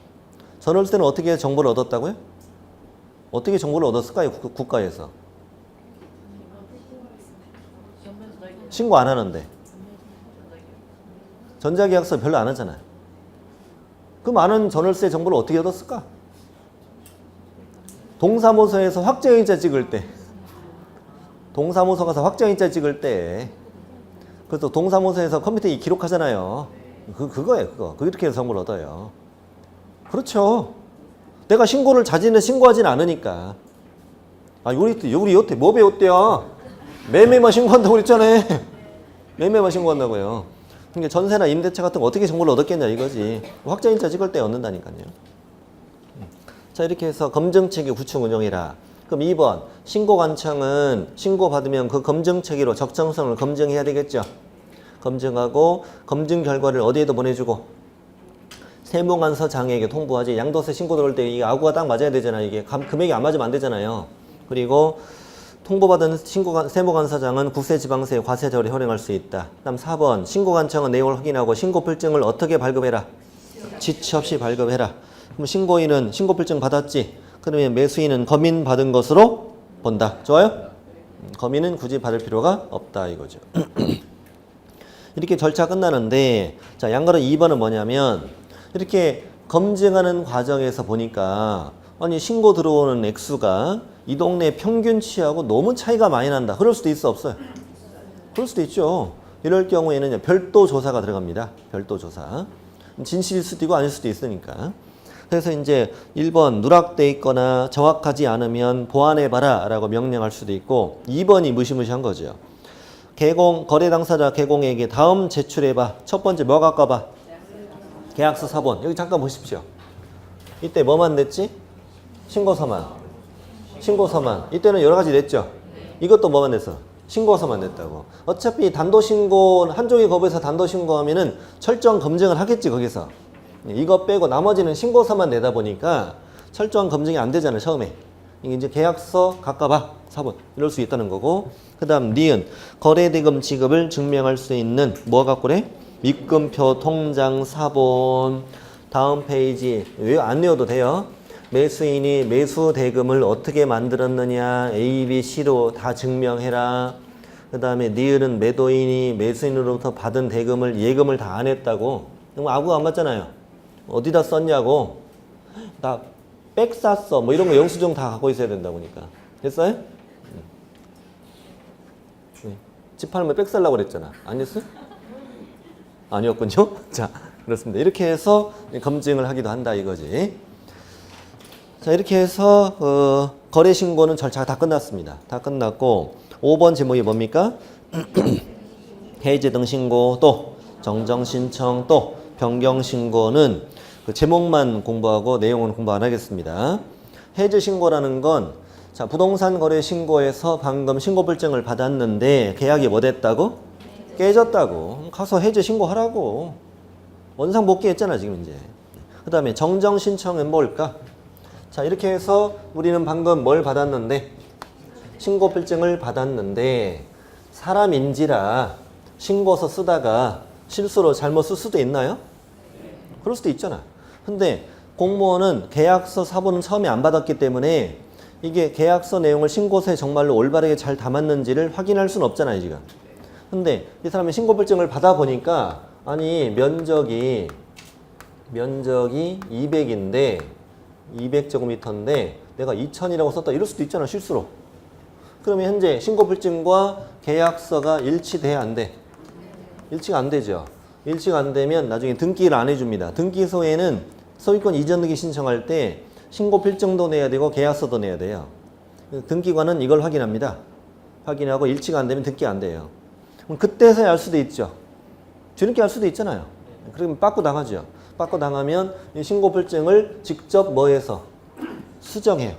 전월세는 어떻게 정보를 얻었다고요? 어떻게 정보를 얻었을까요? 국가에서. 신고 안 하는데. 전자계약서 별로 안 하잖아요. 그 많은 전월세 정보를 어떻게 얻었을까? 동사무소에서 확정일자 찍을 때. 동사무소 가서 확정일자 찍을 때. 그래서 동사무소에서 컴퓨터에 기록하잖아요. 그거예요, 그거. 그렇게 해서 정보를 얻어요. 그렇죠. 내가 신고를 자진해 신고하진 않으니까. 아, 우리 여태 뭐 배웠대요? 매매만 신고한다고 그랬잖아요. 매매만 신고한다고요. 그러니까 전세나 임대차 같은 거 어떻게 정보를 얻었겠냐 이거지. 확정일자 찍을 때 얻는다니까요. 자, 이렇게 해서 검증체계 구축 운영이라. 그럼 2번 신고관청은 신고받으면 그 검증체계로 적정성을 검증해야 되겠죠. 검증하고 검증 결과를 어디에도 보내주고 세무관서장에게 통보하지. 양도세 신고 들어올 때 이게 아구가 딱 맞아야 되잖아요. 이게 금액이 안 맞으면 안 되잖아요. 그리고 통보받은 세무관서장은 국세지방세 과세처리 현행할 수 있다. 그다음 4번 신고관청은 내용을 확인하고 신고필증을 어떻게 발급해라? 지체 없이 발급해라. 그럼 신고인은 신고필증 받았지? 그러면 매수인은 검인 받은 것으로 본다. 좋아요? 검인은 굳이 받을 필요가 없다 이거죠. 이렇게 절차 끝나는데 자, 양가로 2번은 뭐냐면 이렇게 검증하는 과정에서 보니까 아니 신고 들어오는 액수가 이 동네 평균치하고 너무 차이가 많이 난다. 그럴 수도 있어 없어요? 그럴 수도 있죠. 이럴 경우에는 별도 조사가 들어갑니다. 별도 조사. 진실일 수도 있고 아닐 수도 있으니까. 그래서 이제 1번 누락돼 있거나 정확하지 않으면 보완해봐라 라고 명령할 수도 있고 2번이 무시무시한 거죠. 거래 당사자 개공에게 다음 제출해봐. 첫 번째 뭐 갖고 와봐? 계약서 사본. 여기 잠깐 보십시오. 이때 뭐만 냈지? 신고서만. 신고서만. 이때는 여러 가지 냈죠? 이것도 뭐만 냈어? 신고서만 냈다고. 어차피 단도신고, 한쪽이 거부해서 단도신고하면은 철저한 검증을 하겠지, 거기서. 이거 빼고 나머지는 신고서만 내다 보니까 철저한 검증이 안 되잖아요, 처음에. 이게 이제 계약서 가까봐. 사본. 이럴 수 있다는 거고. 그 다음, 니은. 거래대금 지급을 증명할 수 있는, 뭐 갖고 그래? 입금표, 통장, 사본. 다음 페이지. 왜 안 외워도 돼요? 매수인이 매수 대금을 어떻게 만들었느냐 A, B, C로 다 증명해라. 그 다음에 니은은 매도인이 매수인으로부터 받은 대금을 예금을 다 안 했다고. 그럼 아구가 안 맞잖아요. 어디다 썼냐고. 나 백 쌌어. 뭐 이런 거 영수증 다 갖고 있어야 된다 보니까. 됐어요? 집 팔면 백 살라고 그랬잖아. 안 했어? 아니었군요. 자, 그렇습니다. 이렇게 해서 검증을 하기도 한다 이거지. 자, 이렇게 해서 거래 신고는 절차가 다 끝났습니다. 다 끝났고 5번 제목이 뭡니까? 해제 등 신고, 또 정정 신청, 또 변경 신고는 그 제목만 공부하고 내용은 공부 안 하겠습니다. 해제 신고라는 건 자, 부동산 거래 신고에서 방금 신고 불증을 받았는데 계약이 뭐 됐다고? 깨졌다고. 가서 해제 신고하라고. 원상 복귀했잖아 지금 이제. 그 다음에 정정 신청은 뭘까? 자, 이렇게 해서 우리는 방금 뭘 받았는데 신고 필증을 받았는데 사람인지라 신고서 쓰다가 실수로 잘못 쓸 수도 있나요? 그럴 수도 있잖아. 근데 공무원은 계약서 사본은 처음에 안 받았기 때문에 이게 계약서 내용을 신고서에 정말로 올바르게 잘 담았는지를 확인할 수는 없잖아요 지금. 근데 이 사람이 신고 필증을 받아보니까 아니 면적이 200인데 200제곱미터인데 내가 2000이라고 썼다 이럴 수도 있잖아 실수로. 그러면 현재 신고필증과 계약서가 일치돼야 안 돼? 일치가 안 되죠. 일치가 안 되면 나중에 등기를 안 해줍니다. 등기소에는 소유권 이전 등기 신청할 때 신고필증도 내야 되고 계약서도 내야 돼요. 등기관은 이걸 확인합니다. 확인하고 일치가 안 되면 등기 안 돼요. 그럼 그때서야 알 수도 있죠. 뒤늦게 알 수도 있잖아요. 그러면 빠꾸 당하죠. 빠꾸 당하면 이 신고필증을 직접 뭐해서 수정해요.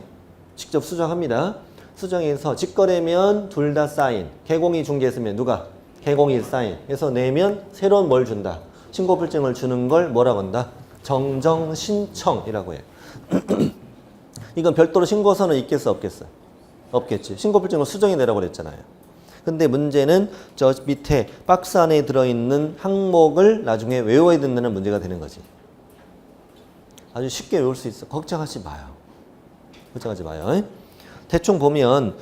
직접 수정합니다. 수정해서 직거래면 둘 다 사인. 개공이 중개했으면 누가? 개공이 사인. 해서 내면 새로운 뭘 준다. 신고필증을 주는 걸 뭐라고 한다? 정정신청이라고 해요. 이건 별도로 신고서는 있겠어 없겠어? 없겠지. 신고필증을 수정해내라고 그랬잖아요. 근데 문제는 저 밑에 박스 안에 들어있는 항목을 나중에 외워야 된다는 문제가 되는 거지. 아주 쉽게 외울 수 있어. 걱정하지 마요. 걱정하지 마요. 대충 보면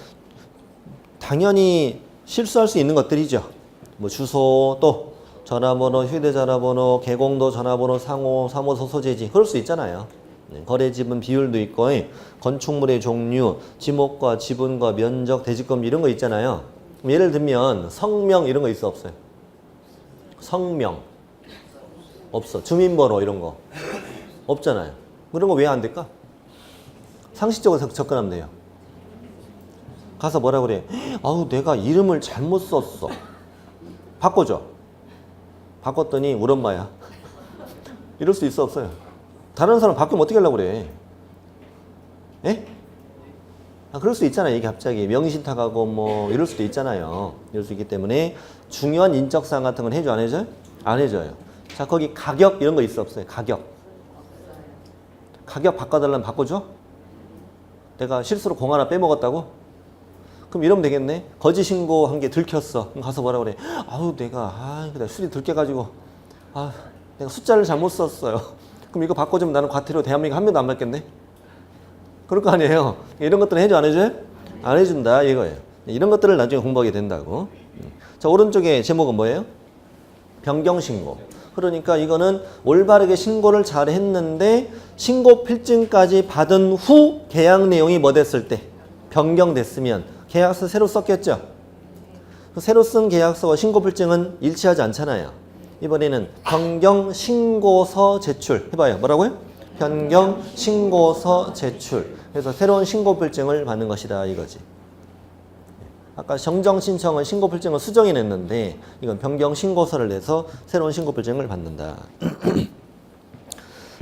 당연히 실수할 수 있는 것들이죠. 뭐 주소, 또 전화번호, 휴대전화번호, 개공도 전화번호, 상호, 사무소 소재지. 그럴 수 있잖아요. 거래 지분 비율도 있고 건축물의 종류, 지목과 지분과 면적, 대지권 이런 거 있잖아요. 예를 들면 성명 이런 거 있어 없어요? 성명 없어. 주민번호 이런 거 없잖아요. 그런 거 왜 안 될까? 상식적으로 접근하면 돼요. 가서 뭐라 그래? 아우 내가 이름을 잘못 썼어. 바꿔줘. 바꿨더니 우리 엄마야. 이럴 수 있어 없어요? 다른 사람 바꾸면 어떻게 하려고 그래? 에? 아, 그럴 수 있잖아요. 이게 갑자기 명의신탁하고 뭐 이럴 수도 있잖아요. 이럴 수 있기 때문에 중요한 인적사항 같은 건 해줘 안 해줘요? 안 해줘요. 자, 거기 가격 이런 거 있어 없어요? 가격 바꿔달라면 바꿔줘? 내가 실수로 공 하나 빼먹었다고? 그럼 이러면 되겠네. 거짓 신고한 게 들켰어. 그럼 가서 뭐라 그래? 아우 내가 술이 들켜가지고 내가 숫자를 잘못 썼어요. 그럼 이거 바꿔주면 나는 과태료 대한민국 한 명도 안 받겠네? 그럴 거 아니에요. 이런 것들은 해줘 안 해줘요? 안 해준다 이거예요. 이런 것들을 나중에 공부하게 된다고. 자, 오른쪽에 제목은 뭐예요? 변경신고. 그러니까 이거는 올바르게 신고를 잘 했는데 신고 필증까지 받은 후 계약 내용이 뭐 됐을 때 변경됐으면 계약서 새로 썼겠죠. 새로 쓴 계약서와 신고 필증은 일치하지 않잖아요. 이번에는 변경 신고서 제출 해봐요. 뭐라고요? 변경 신고서 제출. 그래서 새로운 신고 필증을 받는 것이다 이거지. 아까 정정 신청은 신고 필증을 수정해냈는데 이건 변경 신고서를 내서 새로운 신고 필증을 받는다.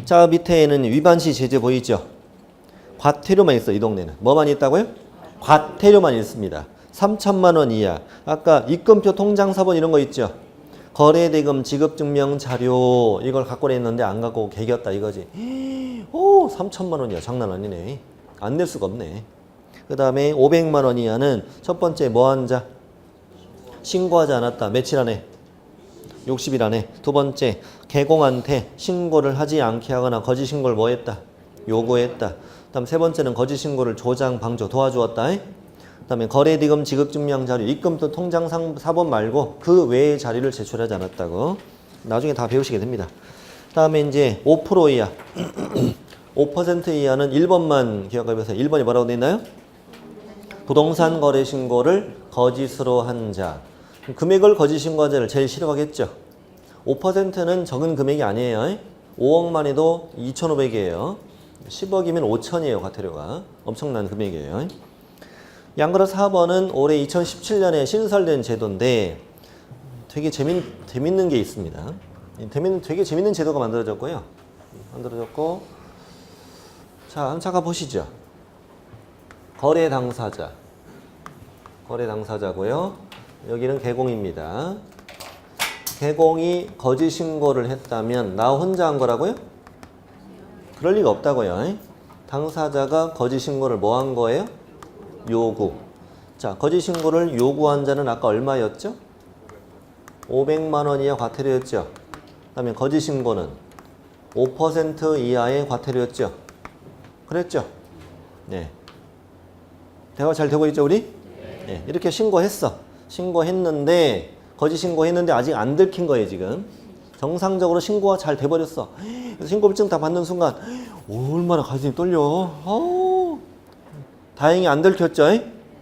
자, 밑에는 위반 시 제재 보이죠? 과태료만 있어. 이 동네는 뭐만 있다고요? 과태료만 있습니다. 3천만 원 이하. 아까 입금표 통장사본 이런 거 있죠? 거래대금 지급증명 자료 이걸 갖고 냈는데 안 갖고 개겼다 이거지. 오, 3천만 원이야. 장난 아니네. 안 낼 수가 없네. 그 다음에 500만 원 이하는 첫 번째 뭐한 자? 신고하지 않았다. 며칠 안에? 60일 안에. 두 번째 개공한테 신고를 하지 않게 하거나 거짓 신고를 뭐 했다? 요구했다. 그 다음 세 번째는 거짓 신고를 조장, 방조 도와주었다. 그 다음에 거래대금 지급증명 자료, 입금표 통장 사본 말고 그 외의 자료를 제출하지 않았다고. 나중에 다 배우시게 됩니다. 그 다음에 이제 5% 이하. 5% 이하는 1번만 기억해보세요. 1번이 뭐라고 되어 있나요? 부동산 거래 신고를 거짓으로 한 자. 금액을 거짓 신고한 자를 제일 싫어하겠죠. 5%는 적은 금액이 아니에요. 5억만 해도 2,500이에요. 10억이면 5천이에요. 과태료가. 엄청난 금액이에요. 양그릇 4번은 올해 2017년에 신설된 제도인데 되게 재밌는 게 있습니다. 되게 재밌는 제도가 만들어졌고요. 자, 한번 잠깐 보시죠. 거래 당사자고요. 여기는 개공입니다. 개공이 거짓 신고를 했다면 나 혼자 한 거라고요? 그럴 리가 없다고요. 당사자가 거짓 신고를 뭐 한 거예요? 요구. 자, 거짓 신고를 요구한 자는 아까 얼마였죠? 500만 원 이하 과태료였죠. 그다음에 거짓 신고는 5% 이하의 과태료였죠. 그랬죠? 네. 대화 잘 되고 있죠, 우리? 네. 이렇게 신고했는데 거짓 신고했는데 아직 안 들킨 거예요, 지금. 정상적으로 신고가 잘 돼버렸어. 그래서 신고증 다 받는 순간 얼마나 가슴이 떨려. 다행히 안 들켰죠?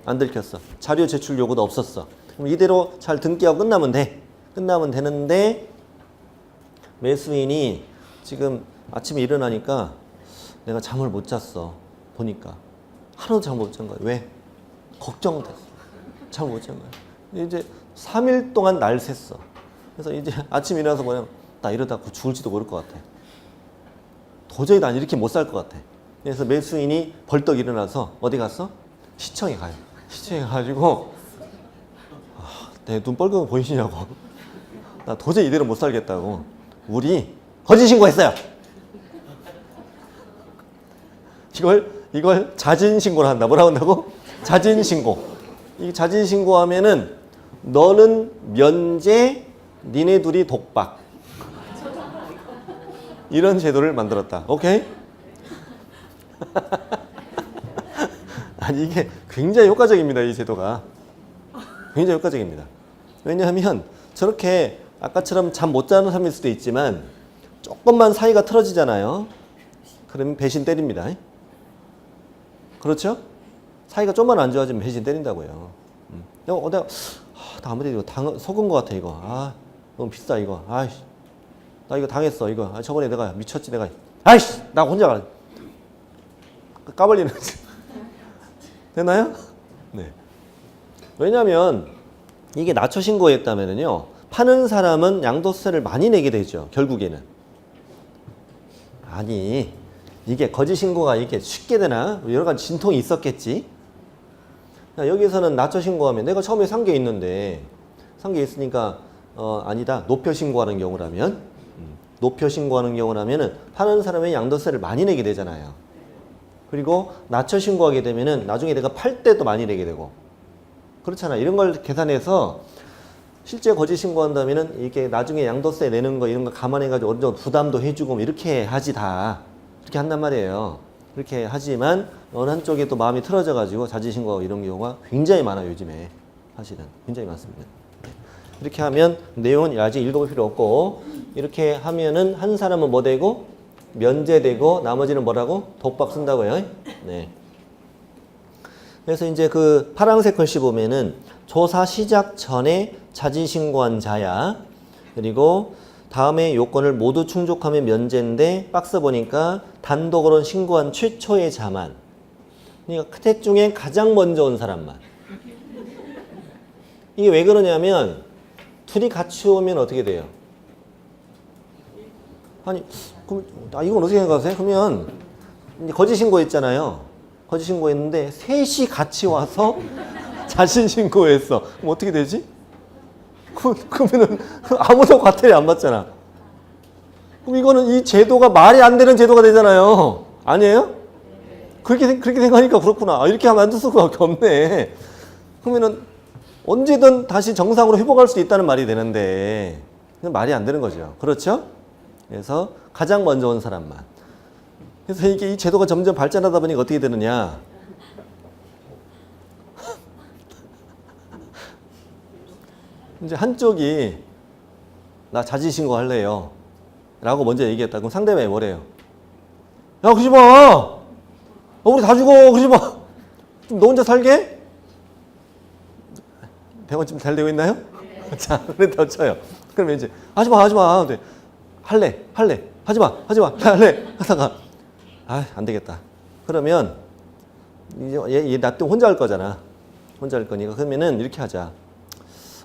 안 들켰어. 자료 제출 요구도 없었어. 그럼 이대로 잘 등기하고 끝나면 돼. 끝나면 되는데 매수인이 지금 아침에 일어나니까 내가 잠을 못 잤어. 보니까 하루도 잠 못 잔 거야. 왜? 걱정됐어. 잠 못 잔 거야. 이제 3일 동안 날 샜어. 그래서 이제 아침에 일어나서 뭐냐면 나 이러다 죽을지도 모를 것 같아. 도저히 난 이렇게 못 살 것 같아. 그래서 매수인이 벌떡 일어나서 어디 갔어? 시청에 가요. 시청에 가가지고 내 눈 빨개서 보이시냐고. 나 도저히 이대로 못 살겠다고. 우리 거짓 신고했어요. 이걸 자진 신고를 한다. 뭐라고 한다고? 자진 신고. 이 자진 신고하면은 너는 면제, 니네 둘이 독박. 이런 제도를 만들었다. 오케이? 아니 이게 굉장히 효과적입니다. 이 제도가. 굉장히 효과적입니다. 왜냐하면 저렇게 아까처럼 잠 못 자는 사람일 수도 있지만 조금만 사이가 틀어지잖아요. 그러면 배신 때립니다. 그렇죠? 사이가 좀만 안 좋아지면 배신 때린다고요. 내가 나 아무래도 이거 속은 것 같아 이거. 너무 비싸 이거. 나 이거 당했어 이거. 저번에 내가 미쳤지 내가. 나 혼자 가. 까발리는 거지. 되나요? 네. 왜냐면 이게 낮춰 신고했다면은요. 파는 사람은 양도세를 많이 내게 되죠. 결국에는. 아니 이게 거짓 신고가 이렇게 쉽게 되나? 여러 가지 진통이 있었겠지. 여기서는 낮춰 신고하면 내가 처음에 산 게 있는데 산 게 있으니까 아니다. 높여 신고하는 경우라면 높여 신고하는 경우라면은 파는 사람의 양도세를 많이 내게 되잖아요. 그리고 낮춰 신고하게 되면은 나중에 내가 팔 때도 많이 내게 되고 그렇잖아. 이런 걸 계산해서 실제 거짓 신고한다면은 이게 나중에 양도세 내는 거 이런 거 감안해가지고 어느 정도 부담도 해주고 이렇게 하지 다 이렇게 한단 말이에요. 이렇게 하지만 어느 한쪽에 또 마음이 틀어져가지고 자진 신고하고 이런 경우가 굉장히 많아요. 요즘에 사실은 굉장히 많습니다. 이렇게 하면 내용은 아직 읽어볼 필요 없고 이렇게 하면은 한 사람은 뭐 되고 면제되고 나머지는 뭐라고? 독박 쓴다고요. 네. 그래서 이제 그 파란색 글씨 보면은 조사 시작 전에 자진 신고한 자야. 그리고 다음에 요건을 모두 충족하면 면제인데 박스 보니까 단독으로 신고한 최초의 자만. 그러니까 셋 중에 가장 먼저 온 사람만. 이게 왜 그러냐면 둘이 같이 오면 어떻게 돼요? 아니, 그럼 이건 어떻게 생각하세요? 그러면 이제 거짓 신고했잖아요. 거짓 신고했는데 셋이 같이 와서 자진 신고했어. 그럼 어떻게 되지? 그러면은 아무도 과태료 안 받잖아. 그럼 이거는 이 제도가 말이 안 되는 제도가 되잖아요. 아니에요? 그렇게 생각하니까 그렇구나. 이렇게 하면 안 될 수밖에 없네. 그러면은 언제든 다시 정상으로 회복할 수 있다는 말이 되는데 말이 안 되는 거죠. 그렇죠? 그래서 가장 먼저 온 사람만. 그래서 이게 이 제도가 점점 발전하다 보니까 어떻게 되느냐? 이제 한쪽이 나 자진 신고할래요 라고 먼저 얘기했다. 그럼 상대방이 뭐래요? 야 그러지 마. 우리 다 죽어. 그러지 마. 좀 너 혼자 살게? 대화 지금 잘 되고 있나요? 자, 그래 더 쳐요. 그러면 이제 하지마 근데 할래 하지마 할래 하다가 안 되겠다. 그러면 얘 나 또 혼자 할 거잖아. 혼자 할 거니까 그러면은 이렇게 하자.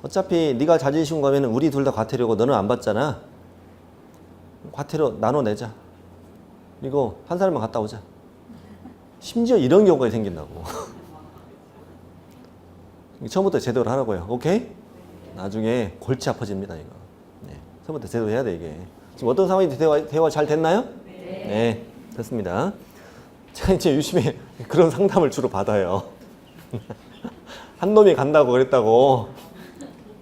어차피 네가 자존심 가면 우리 둘 다 과태료고 너는 안 받잖아. 과태료 나눠내자. 그리고 한 사람만 갔다 오자. 심지어 이런 경우가 생긴다고. 처음부터 제대로 하라고요. 오케이? 나중에 골치 아파집니다 이거. 네. 처음부터 제대로 해야 돼 이게. 지금 어떤 상황이 대화 잘 됐나요? 네. 됐습니다. 제가 이제 유심히 그런 상담을 주로 받아요. 한 놈이 간다고 그랬다고.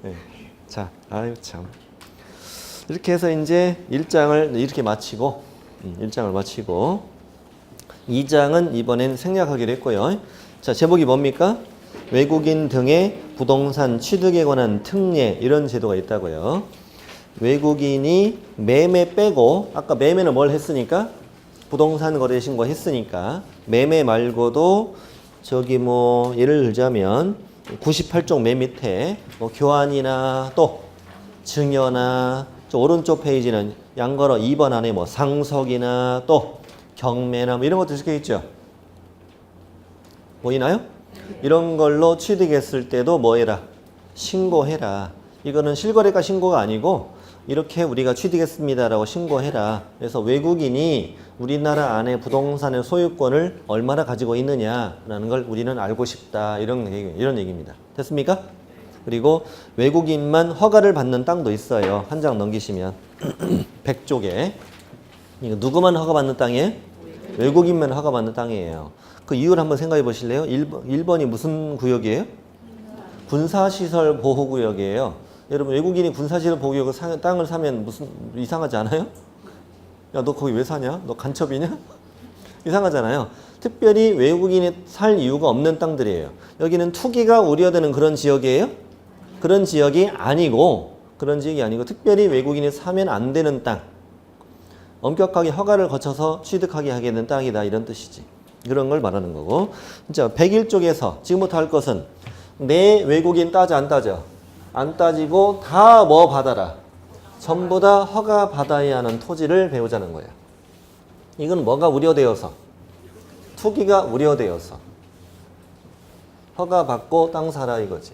네. 자, 아유 참. 이렇게 해서 이제 1장을 이렇게 마치고 1장을 마치고 2장은 이번엔 생략하기로 했고요. 자, 제목이 뭡니까? 외국인 등의 부동산 취득에 관한 특례 이런 제도가 있다고요. 외국인이 매매 빼고 아까 매매는 뭘 했으니까 부동산 거래 신고 했으니까 매매 말고도 저기 뭐 예를 들자면 98쪽 맨 밑에 뭐 교환이나 또 증여나 저 오른쪽 페이지는 양거러 2번 안에 뭐 상속이나 또 경매나 뭐 이런 것도 적혀 있죠. 보이나요? 이런 걸로 취득했을 때도 뭐 해라? 신고해라. 이거는 실거래가 신고가 아니고 이렇게 우리가 취득했습니다라고 신고해라. 그래서 외국인이 우리나라 안에 부동산의 소유권을 얼마나 가지고 있느냐라는 걸 우리는 알고 싶다. 이런 얘기입니다. 됐습니까? 그리고 외국인만 허가를 받는 땅도 있어요. 한 장 넘기시면 100쪽에 이거 누구만 허가받는 땅이에요? 외국인만 허가받는 땅이에요. 그 이유를 한번 생각해 보실래요? 1번이 무슨 구역이에요? 군사시설 보호구역이에요. 여러분 외국인이 군사시설 보호구역 땅을 사면 무슨 이상하지 않아요? 야, 너 거기 왜 사냐? 너 간첩이냐? 이상하잖아요. 특별히 외국인이 살 이유가 없는 땅들이에요. 여기는 투기가 우려되는 그런 지역이에요? 그런 지역이 아니고 특별히 외국인이 사면 안 되는 땅. 엄격하게 허가를 거쳐서 취득하게 하게 된 땅이다 이런 뜻이지. 그런 걸 말하는 거고. 자, 101쪽에서 지금부터 할 것은 내 외국인 따져 안 따져? 안 따지고 다 뭐 받아라. 전부 다 허가 받아야 하는 토지를 배우자는 거예요. 이건 뭐가 우려되어서? 투기가 우려되어서. 허가 받고 땅 사라 이거지.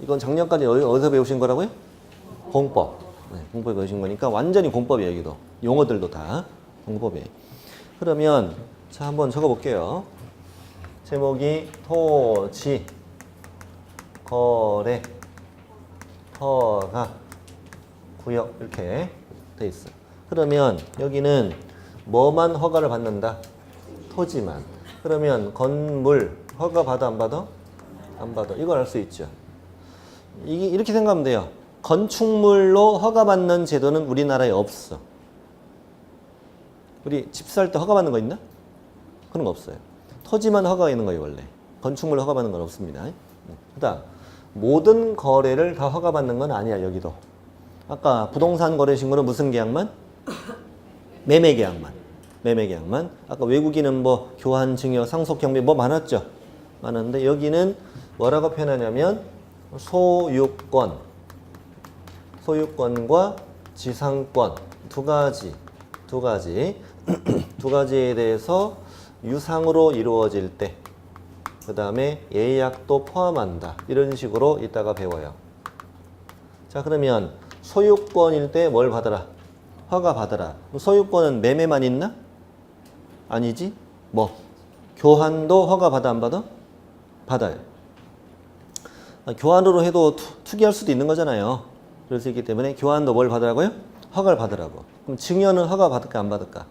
이건 작년까지 어디서 배우신 거라고요? 공법. 네, 공법에 배우신 거니까 완전히 공법이에요. 여기도. 용어들도 다 공법이에요. 그러면 자 한번 적어볼게요. 제목이 토지, 거래, 허가, 구역 이렇게 돼 있어요. 그러면 여기는 뭐만 허가를 받는다? 토지만. 그러면 건물 허가 받아 안 받아? 안 받아. 이걸 알 수 있죠. 이렇게 생각하면 돼요. 건축물로 허가받는 제도는 우리나라에 없어. 우리 집 살 때 허가받는 거 있나? 그런 거 없어요. 토지만 허가가 있는 거예요 원래. 건축물 허가받는 건 없습니다. 그다음 모든 거래를 다 허가받는 건 아니야 여기도. 아까 부동산 거래 신고는 무슨 계약만? 매매 계약만. 매매 계약만. 아까 외국인은 뭐 교환, 증여, 상속, 경매 뭐 많았죠. 많은데 여기는 뭐라고 표현하냐면 소유권, 소유권과 지상권 두 가지 두 가지에 대해서 유상으로 이루어질 때 그 다음에 예약도 포함한다. 이런 식으로 이따가 배워요. 자 그러면 소유권일 때 뭘 받아라? 허가 받아라. 소유권은 매매만 있나? 아니지. 뭐 교환도 허가 받아 안 받아? 받아요. 교환으로 해도 투기할 수도 있는 거잖아요. 그럴 수 있기 때문에 교환도 뭘 받으라고요? 허가를 받으라고. 그럼 증여는 허가 받을까 안 받을까?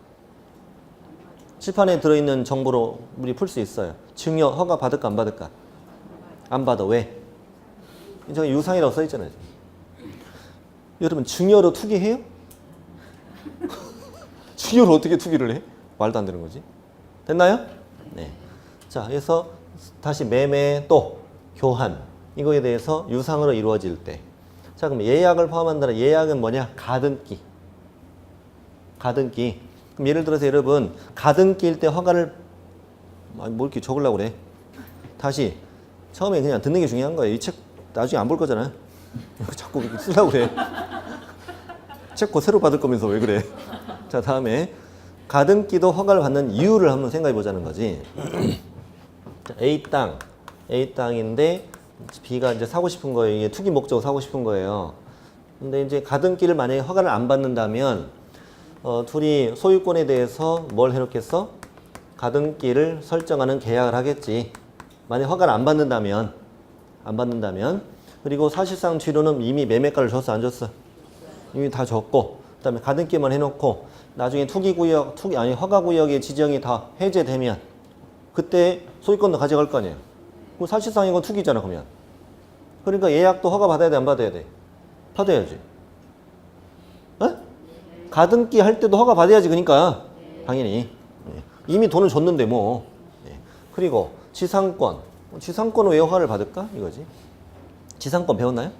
칠판에 들어있는 정보로 우리 풀 수 있어요. 증여 허가 받을까 안 받을까? 안 받아. 왜? 저기 유상이라고 써있잖아요. 여러분 증여로 투기해요? 증여로 어떻게 투기를 해? 말도 안 되는 거지. 됐나요? 네. 자, 그래서 다시 매매 또 교환 이거에 대해서 유상으로 이루어질 때. 자, 그럼 예약을 포함한다는 예약은 뭐냐? 가등기. 가등기. 그럼 예를 들어서 여러분 가등기일 때 허가를 뭐 이렇게 적으려고 그래. 다시 처음에 그냥 듣는 게 중요한 거예요. 이 책 나중에 안 볼 거잖아요. 자꾸 이렇게 쓰려고 그래. 책 곧 새로 받을 거면서 왜 그래. 자, 다음에 가등기도 허가를 받는 이유를 한번 생각해 보자는 거지. 자, A 땅인데 B가 이제 사고 싶은 거예요. 이게 투기 목적으로 사고 싶은 거예요. 근데 이제 가등기를 만약에 허가를 안 받는다면 둘이 소유권에 대해서 뭘 해놓겠어? 가등기를 설정하는 계약을 하겠지. 만약 허가를 안 받는다면 그리고 사실상 뒤로는 이미 매매가를 줬어 안 줬어? 이미 다 줬고 그다음에 가등기만 해놓고 나중에 허가구역의 지정이 다 해제되면 그때 소유권도 가져갈 거 아니에요. 그럼 사실상 이건 투기잖아 그러면. 그러니까 예약도 허가 받아야 돼 안 받아야 돼? 받아야지. 어? 가등기 할 때도 허가 받아야지 그러니까 당연히. 이미 돈을 줬는데 뭐. 그리고 지상권은 왜 허가를 받을까? 이거지. 지상권 배웠나요?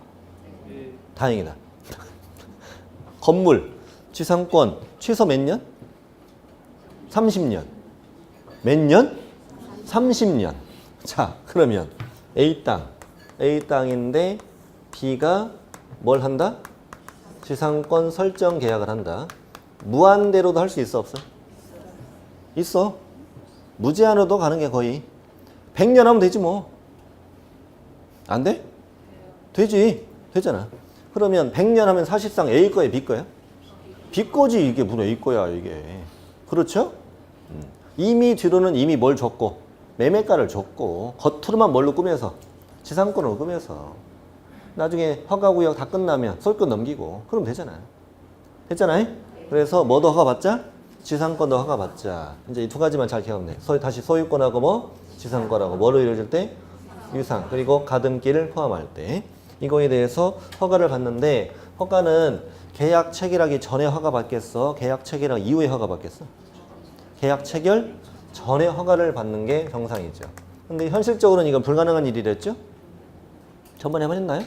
네. 다행이다. 건물, 지상권 최소 몇 년? 30년. 몇 년? 30년. 자, 그러면 A 땅인데 B가 뭘 한다? 지상권 설정 계약을 한다. 무한대로도 할 수 있어 없어? 있어. 무제한으로도 가는 게 거의 100년 하면 되지 뭐. 안 돼? 되지. 되잖아. 그러면 100년 하면 사실상 A 거야 B 거야? B 거지. 이게 무슨 A 거야 이게. 그렇죠? 이미 뒤로는 이미 뭘 줬고 매매가를 줬고 겉으로만 뭘로 꾸며서 지상권으로 꾸며서 나중에 허가구역 다 끝나면 소유권 넘기고 그러면 되잖아요. 됐잖아요? 그래서 뭐도 허가 받자? 지상권도 허가 받자. 이제 이 두 가지만 잘 기억하면 돼. 다시 소유권하고 뭐? 지상권하고 뭐로 이루어질 때? 유상. 그리고 가등기를 포함할 때. 이거에 대해서 허가를 받는데 허가는 계약 체결하기 전에 허가 받겠어? 계약 체결하기 이후에 허가 받겠어? 계약 체결 전에 허가를 받는 게 정상이죠. 근데 현실적으로는 이건 불가능한 일이랬죠? 저번에 한번 했나요?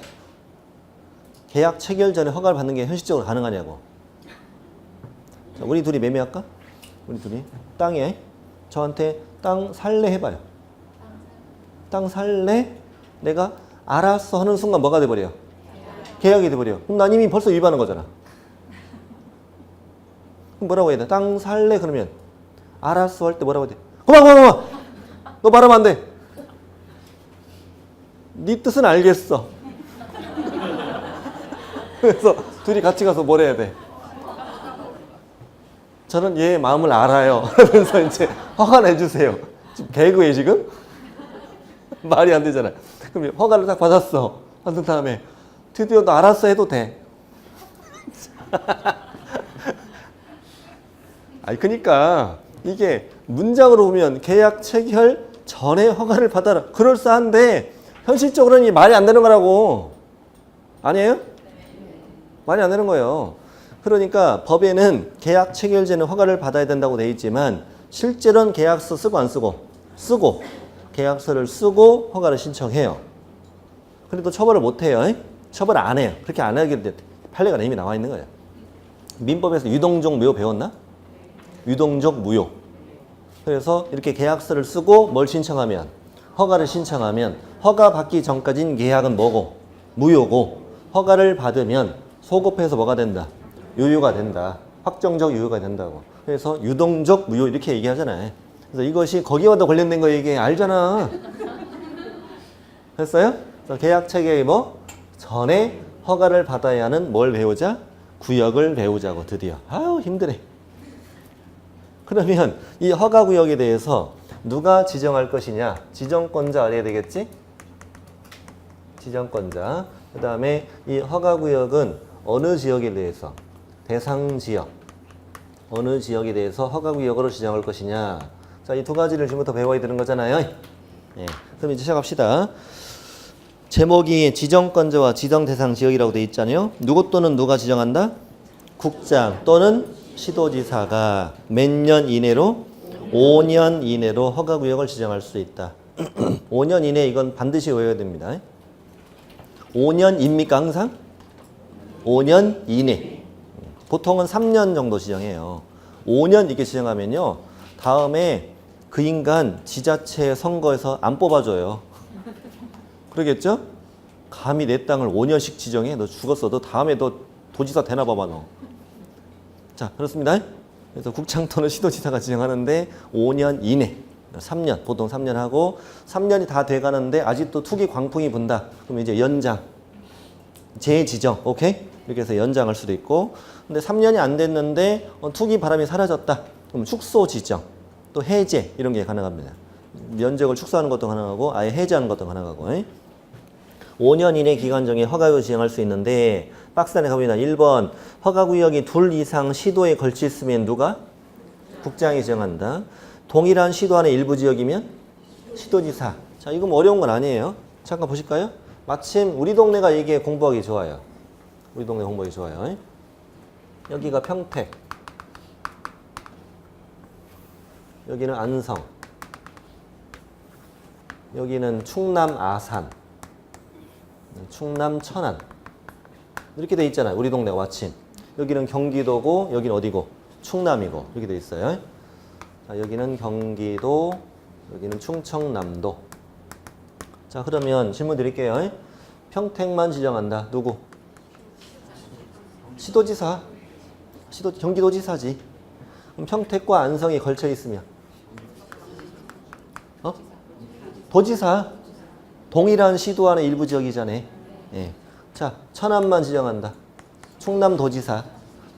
계약 체결 전에 허가를 받는 게 현실적으로 가능하냐고. 자, 우리 둘이 매매할까? 우리 둘이 땅에 저한테 땅 살래 해봐요. 땅 살래? 내가 알았어 하는 순간 뭐가 돼버려? 계약이 돼버려. 그럼 난 이미 벌써 위반한 거잖아. 그럼 뭐라고 해야 돼? 땅 살래? 그러면 알았어 할 때 뭐라고 해야 돼? 그만! 너 말하면 안 돼. 네 뜻은 알겠어. 그래서 둘이 같이 가서 뭘 해야 돼? 저는 얘의 마음을 알아요. 그러면서 이제 허가 내주세요. 지금 개그에 지금? 말이 안 되잖아. 그럼 허가를 딱 받았어. 받은 다음에 드디어 너 알았어 해도 돼. 아니 그러니까 이게 문장으로 보면 계약 체결 전에 허가를 받아라. 그럴싸한데 현실적으로는 이 말이 안 되는 거라고. 아니에요? 말이 안 되는 거예요. 그러니까 법에는 계약 체결 전에 허가를 받아야 된다고 돼 있지만 실제로는 계약서 쓰고 안 쓰고? 쓰고. 계약서를 쓰고 허가를 신청해요. 그래도 처벌을 못 해요. 처벌 안 해요. 그렇게 안 하게 돼. 판례가 이미 나와 있는 거예요. 민법에서 유동적 무효 배웠나? 유동적 무효. 그래서 이렇게 계약서를 쓰고 뭘 신청하면? 허가를 신청하면 허가 받기 전까지는 계약은 뭐고? 무효고 허가를 받으면 소급해서 뭐가 된다? 유효가 된다. 확정적 유효가 된다고. 그래서 유동적 무효 이렇게 얘기하잖아요. 그래서 이것이 거기와도 관련된 거 얘기 알잖아. 됐어요? 그래서 계약 체결이 뭐? 전에 허가를 받아야 하는 뭘 배우자? 구역을 배우자고 드디어. 아유 힘드네. 그러면 이 허가 구역에 대해서 누가 지정할 것이냐? 지정권자 알아야 되겠지? 지정권자. 그 다음에 이 허가 구역은 어느 지역에 대해서? 대상 지역. 어느 지역에 대해서 허가 구역으로 지정할 것이냐? 자, 이 두 가지를 지금부터 배워야 되는 거잖아요. 네. 그럼 이제 시작합시다. 제목이 지정권자와 지정 대상 지역이라고 돼 있잖아요. 누구 또는 누가 지정한다? 국장 또는 시도지사가 몇 년 이내로? 5년 이내로 허가구역을 지정할 수 있다. 5년 이내 이건 반드시 외워야 됩니다. 5년입니까 항상? 5년 이내. 보통은 3년 정도 지정해요. 5년 이렇게 지정하면요. 다음에 그 인간 지자체 선거에서 안 뽑아줘요. 그러겠죠? 감히 내 땅을 5년씩 지정해? 너 죽었어. 너 다음에 너 도지사 되나 봐봐 너. 자, 그렇습니다. 그래서 국장터는 시도지사가 지정하는데 5년 이내, 3년, 보통 3년 하고 3년이 다 돼가는데 아직도 투기 광풍이 분다. 그럼 이제 연장, 재지정, 오케이? 이렇게 해서 연장할 수도 있고, 근데 3년이 안 됐는데 투기 바람이 사라졌다. 그럼 축소 지정, 또 해제 이런 게 가능합니다. 면적을 축소하는 것도 가능하고 아예 해제하는 것도 가능하고. 5년 이내 기간 중에 허가구역 지정할 수 있는데 박스 안에 가보면 1번 허가구역이 둘 이상 시도에 걸쳐 있으면 누가? 국장이 지정한다. 동일한 시도 안의 일부 지역이면 시도지사. 자, 이건 뭐 어려운 건 아니에요. 잠깐 보실까요? 마침 우리 동네가 이게 공부하기 좋아요. 우리 동네 공부하기 좋아요. 여기가 평택, 여기는 안성, 여기는 충남 아산, 충남 천안 이렇게 돼 있잖아요. 우리 동네가 마침. 여기는 경기도고 여기는 어디고? 충남이고 이렇게 돼 있어요. 자, 여기는 경기도, 여기는 충청남도. 자, 그러면 질문 드릴게요. 평택만 지정한다. 누구? 시도지사. 경기도지사지. 그럼 평택과 안성이 걸쳐 있으면 도지사. 동일한 시도 안의 일부 지역이잖아. 예. 자, 천안만 지정한다. 충남도지사.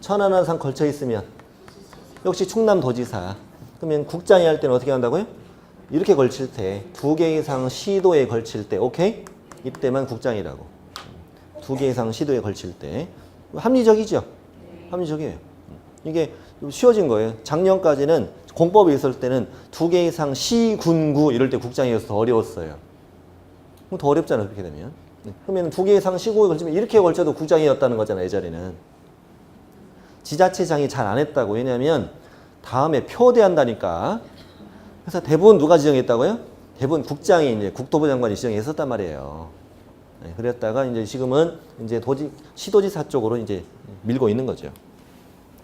천안, 안산 걸쳐 있으면 역시 충남도지사. 그러면 국장이 할 때는 어떻게 한다고요? 이렇게 걸칠 때, 2개 이상 시도에 걸칠 때, 오케이? 이때만 국장이라고. 2개 이상 시도에 걸칠 때. 합리적이죠? 합리적이에요. 이게 쉬워진 거예요. 작년까지는 공법이 있을 때는 2개 이상 시, 군, 구 이럴 때 국장이어서 더 어려웠어요. 그럼 더 어렵잖아요. 그렇게 되면. 그러면 2개 이상 시구에 걸치면 이렇게 걸쳐도 국장이었다는 거잖아요. 예전에는. 지자체장이 잘 안 했다고. 왜냐하면 다음에 표대한다니까. 그래서 대부분 누가 지정했다고요? 대부분 국장이 이제 국토부 장관이 지정했었단 말이에요. 네, 그랬다가 이제 지금은 이제 시도지사 쪽으로 이제 밀고 있는 거죠.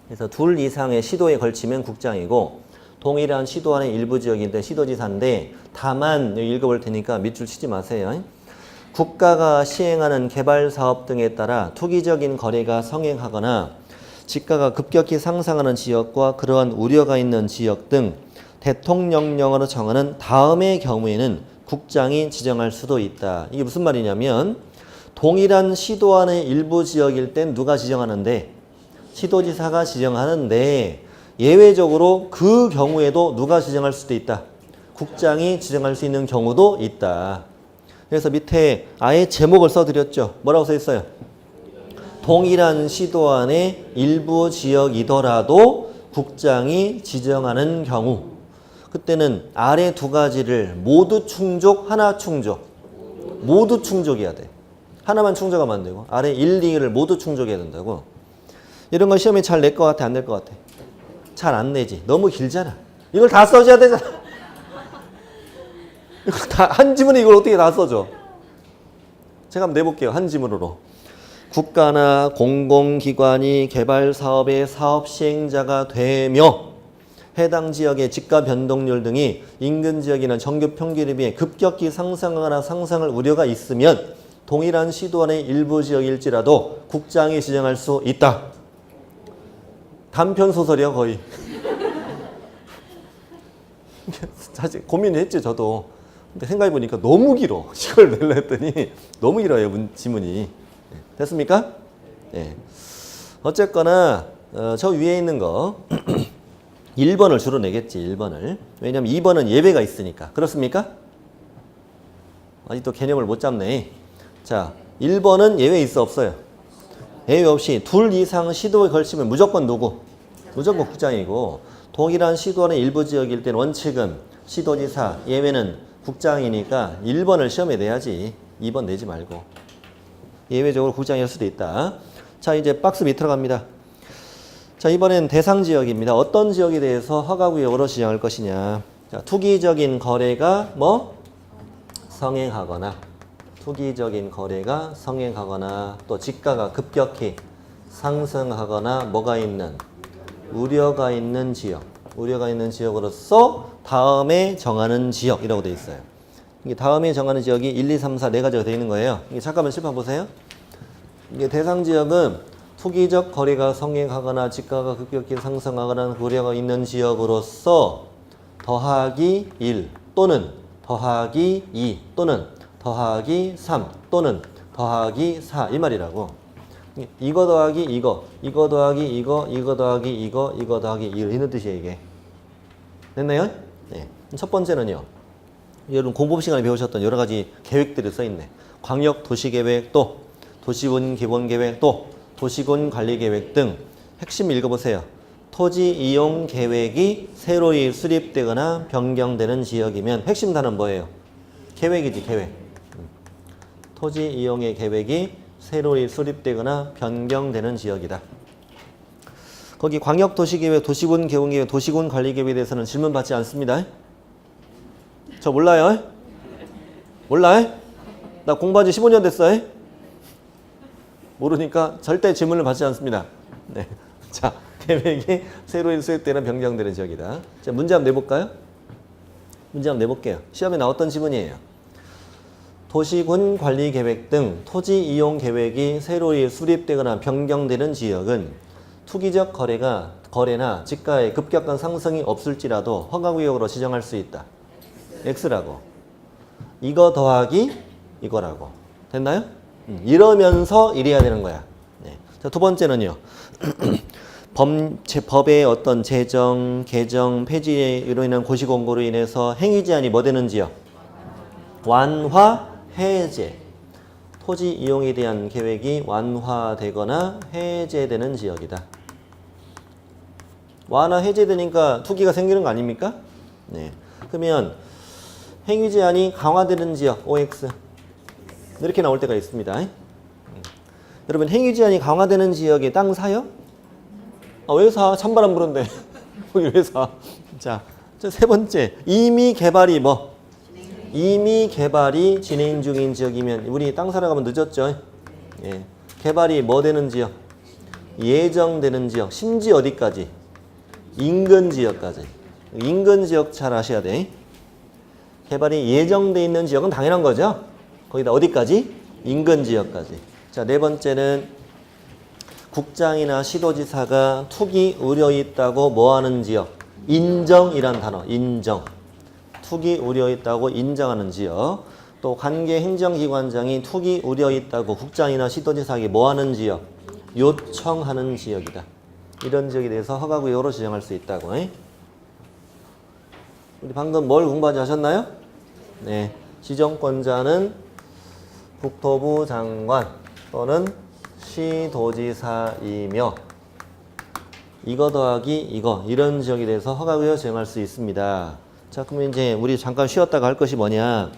그래서 둘 이상의 시도에 걸치면 국장이고 동일한 시도 안의 일부 지역인데 시도지사인데 다만 여기 읽어볼 테니까 밑줄 치지 마세요. 국가가 시행하는 개발사업 등에 따라 투기적인 거래가 성행하거나 지가가 급격히 상승하는 지역과 그러한 우려가 있는 지역 등 대통령령으로 정하는 다음의 경우에는 국장이 지정할 수도 있다. 이게 무슨 말이냐면 동일한 시도 안의 일부 지역일 땐 누가 지정하는데 시도지사가 지정하는데 예외적으로 그 경우에도 누가 지정할 수도 있다. 국장이 지정할 수 있는 경우도 있다. 그래서 밑에 아예 제목을 써드렸죠. 뭐라고 써 있어요? 동일한 시도 안의 일부 지역이더라도 국장이 지정하는 경우. 그때는 아래 두 가지를 모두 충족, 하나 충족. 모두 충족해야 돼. 하나만 충족하면 안 되고 아래 1, 2를 모두 충족해야 된다고. 이런 거 시험에 잘 낼 것 같아? 안 낼 것 같아? 잘 안 내지. 너무 길잖아. 이걸 다 써줘야 되잖아. 이걸 다, 한 지문에 이걸 어떻게 다 써줘? 제가 한번 내볼게요. 한 지문으로. 국가나 공공기관이 개발사업의 사업 시행자가 되며 해당 지역의 지가 변동률 등이 인근 지역이나 정규 평균에 비해 급격히 상승하거나 상승할 우려가 있으면 동일한 시도 안의 일부 지역일지라도 국장이 지정할 수 있다. 단편 소설이야 거의. 사실 고민했죠 저도. 근데 생각해보니까 너무 길어. 이걸 내려 했더니 너무 길어요 지문이. 됐습니까? 네. 어쨌거나 저 위에 있는 거 1번을 주로 내겠지. 1번을. 왜냐면 2번은 예외가 있으니까. 그렇습니까? 아직도 개념을 못 잡네. 자, 1번은 예외 있어 없어요? 예외 없이 둘 이상 시도에 걸치면 무조건 누구? 무조건 국장이고 동일한 시도 안의 일부 지역일 때는 원칙은 시도지사, 예외는 국장이니까 1번을 시험에 내야지. 2번 내지 말고. 예외적으로 국장일 수도 있다. 자, 이제 박스 밑으로 갑니다. 자, 이번엔 대상 지역입니다. 어떤 지역에 대해서 허가구역으로 지정할 것이냐. 자, 투기적인 거래가 뭐? 성행하거나 투기적인 거래가 성행하거나 또 지가가 급격히 상승하거나 뭐가 있는 우려가 있는 지역. 우려가 있는 지역으로서 다음에 정하는 지역이라고 되어 있어요. 이게 다음에 정하는 지역이 1, 2, 3, 4 네 가지가 되어 있는 거예요. 이게 잠깐만 칠판 보세요. 이게 대상 지역은 투기적 거래가 성행하거나 지가가 급격히 상승하거나 하는 우려가 있는 지역으로서 더하기 1 또는 더하기 2 또는 더하기 3 또는 더하기 4 이 말이라고. 이거 더하기 이거 더하기 이거 더하기 이거 더하기 이런 뜻이에요 이게. 됐나요? 네. 첫 번째는요. 여러분 공법 시간에 배우셨던 여러 가지 계획들이 써 있네. 광역 도시계획 또 도시군 기본계획 또 도시군 관리계획 등 핵심 읽어보세요. 토지 이용 계획이 새로이 수립되거나 변경되는 지역이면 핵심 단어는 뭐예요? 계획이지 계획. 토지 이용의 계획이 새로이 수립되거나 변경되는 지역이다. 거기 광역도시계획, 도시군 개원계획, 도시군 관리계획에 대해서는 질문 받지 않습니다. 저 몰라요? 몰라요? 나 공부한 지 15년 됐어요? 모르니까 절대 질문을 받지 않습니다. 네. 자, 계획이 새로이 수립되는 변경되는 지역이다. 자, 문제 한번 내볼까요? 문제 한번 내볼게요. 시험에 나왔던 지문이에요. 도시군 관리계획 등 토지 이용 계획이 새로이 수립되거나 변경되는 지역은 투기적 거래나 지가의 급격한 상승이 없을지라도 허가구역으로 지정할 수 있다. X라고. 이거 더하기 이거라고. 됐나요? 이러면서 이래야 되는 거야. 네. 자, 두 번째는요. 법의 어떤 제정, 개정, 폐지로 인한 고시공고로 인해서 행위 제한이 뭐 되는 지역? 완화, 해제. 토지 이용에 대한 계획이 완화되거나 해제되는 지역이다. 완화, 해제되니까 투기가 생기는 거 아닙니까? 네. 그러면 행위 제한이 강화되는 지역, OX. 이렇게 나올 때가 있습니다. 여러분, 행위 제한이 강화되는 지역에 땅 사요? 왜 사? 찬바람 부는데. 거기 왜 사? 자, 세 번째. 이미 개발이 뭐? 이미 개발이 진행 중인 지역이면 우리 땅 사러 가면 늦었죠. 예. 개발이 뭐 되는 지역? 예정되는 지역. 심지어 어디까지? 인근 지역까지. 인근 지역 잘 아셔야 돼. 개발이 예정돼 있는 지역은 당연한 거죠. 거기다 어디까지? 인근 지역까지. 자, 네 번째는 국장이나 시도지사가 투기 우려 있다고 뭐 하는 지역? 인정이란 단어. 인정. 투기 우려 있다고 인정하는 지역. 또 관계 행정기관장이 투기 우려 있다고 국장이나 시도지사에게 뭐 하는 지역? 요청하는 지역이다. 이런 지역에 대해서 허가구역으로 지정할 수 있다고. 우리 방금 뭘 공부하지 하셨나요? 네. 지정권자는 국토부 장관 또는 시도지사이며 이거 더하기 이거 이런 지역에 대해서 허가구역 지정할 수 있습니다. 자, 그러면 이제 우리 잠깐 쉬었다가 할 것이 뭐냐?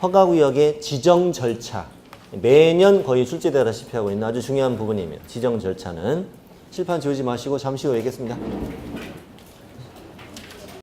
허가구역의 지정 절차. 매년 거의 출제되다시피 하고 있는 아주 중요한 부분이에요. 지정 절차는 칠판 지우지 마시고 잠시 후에 얘기하겠습니다.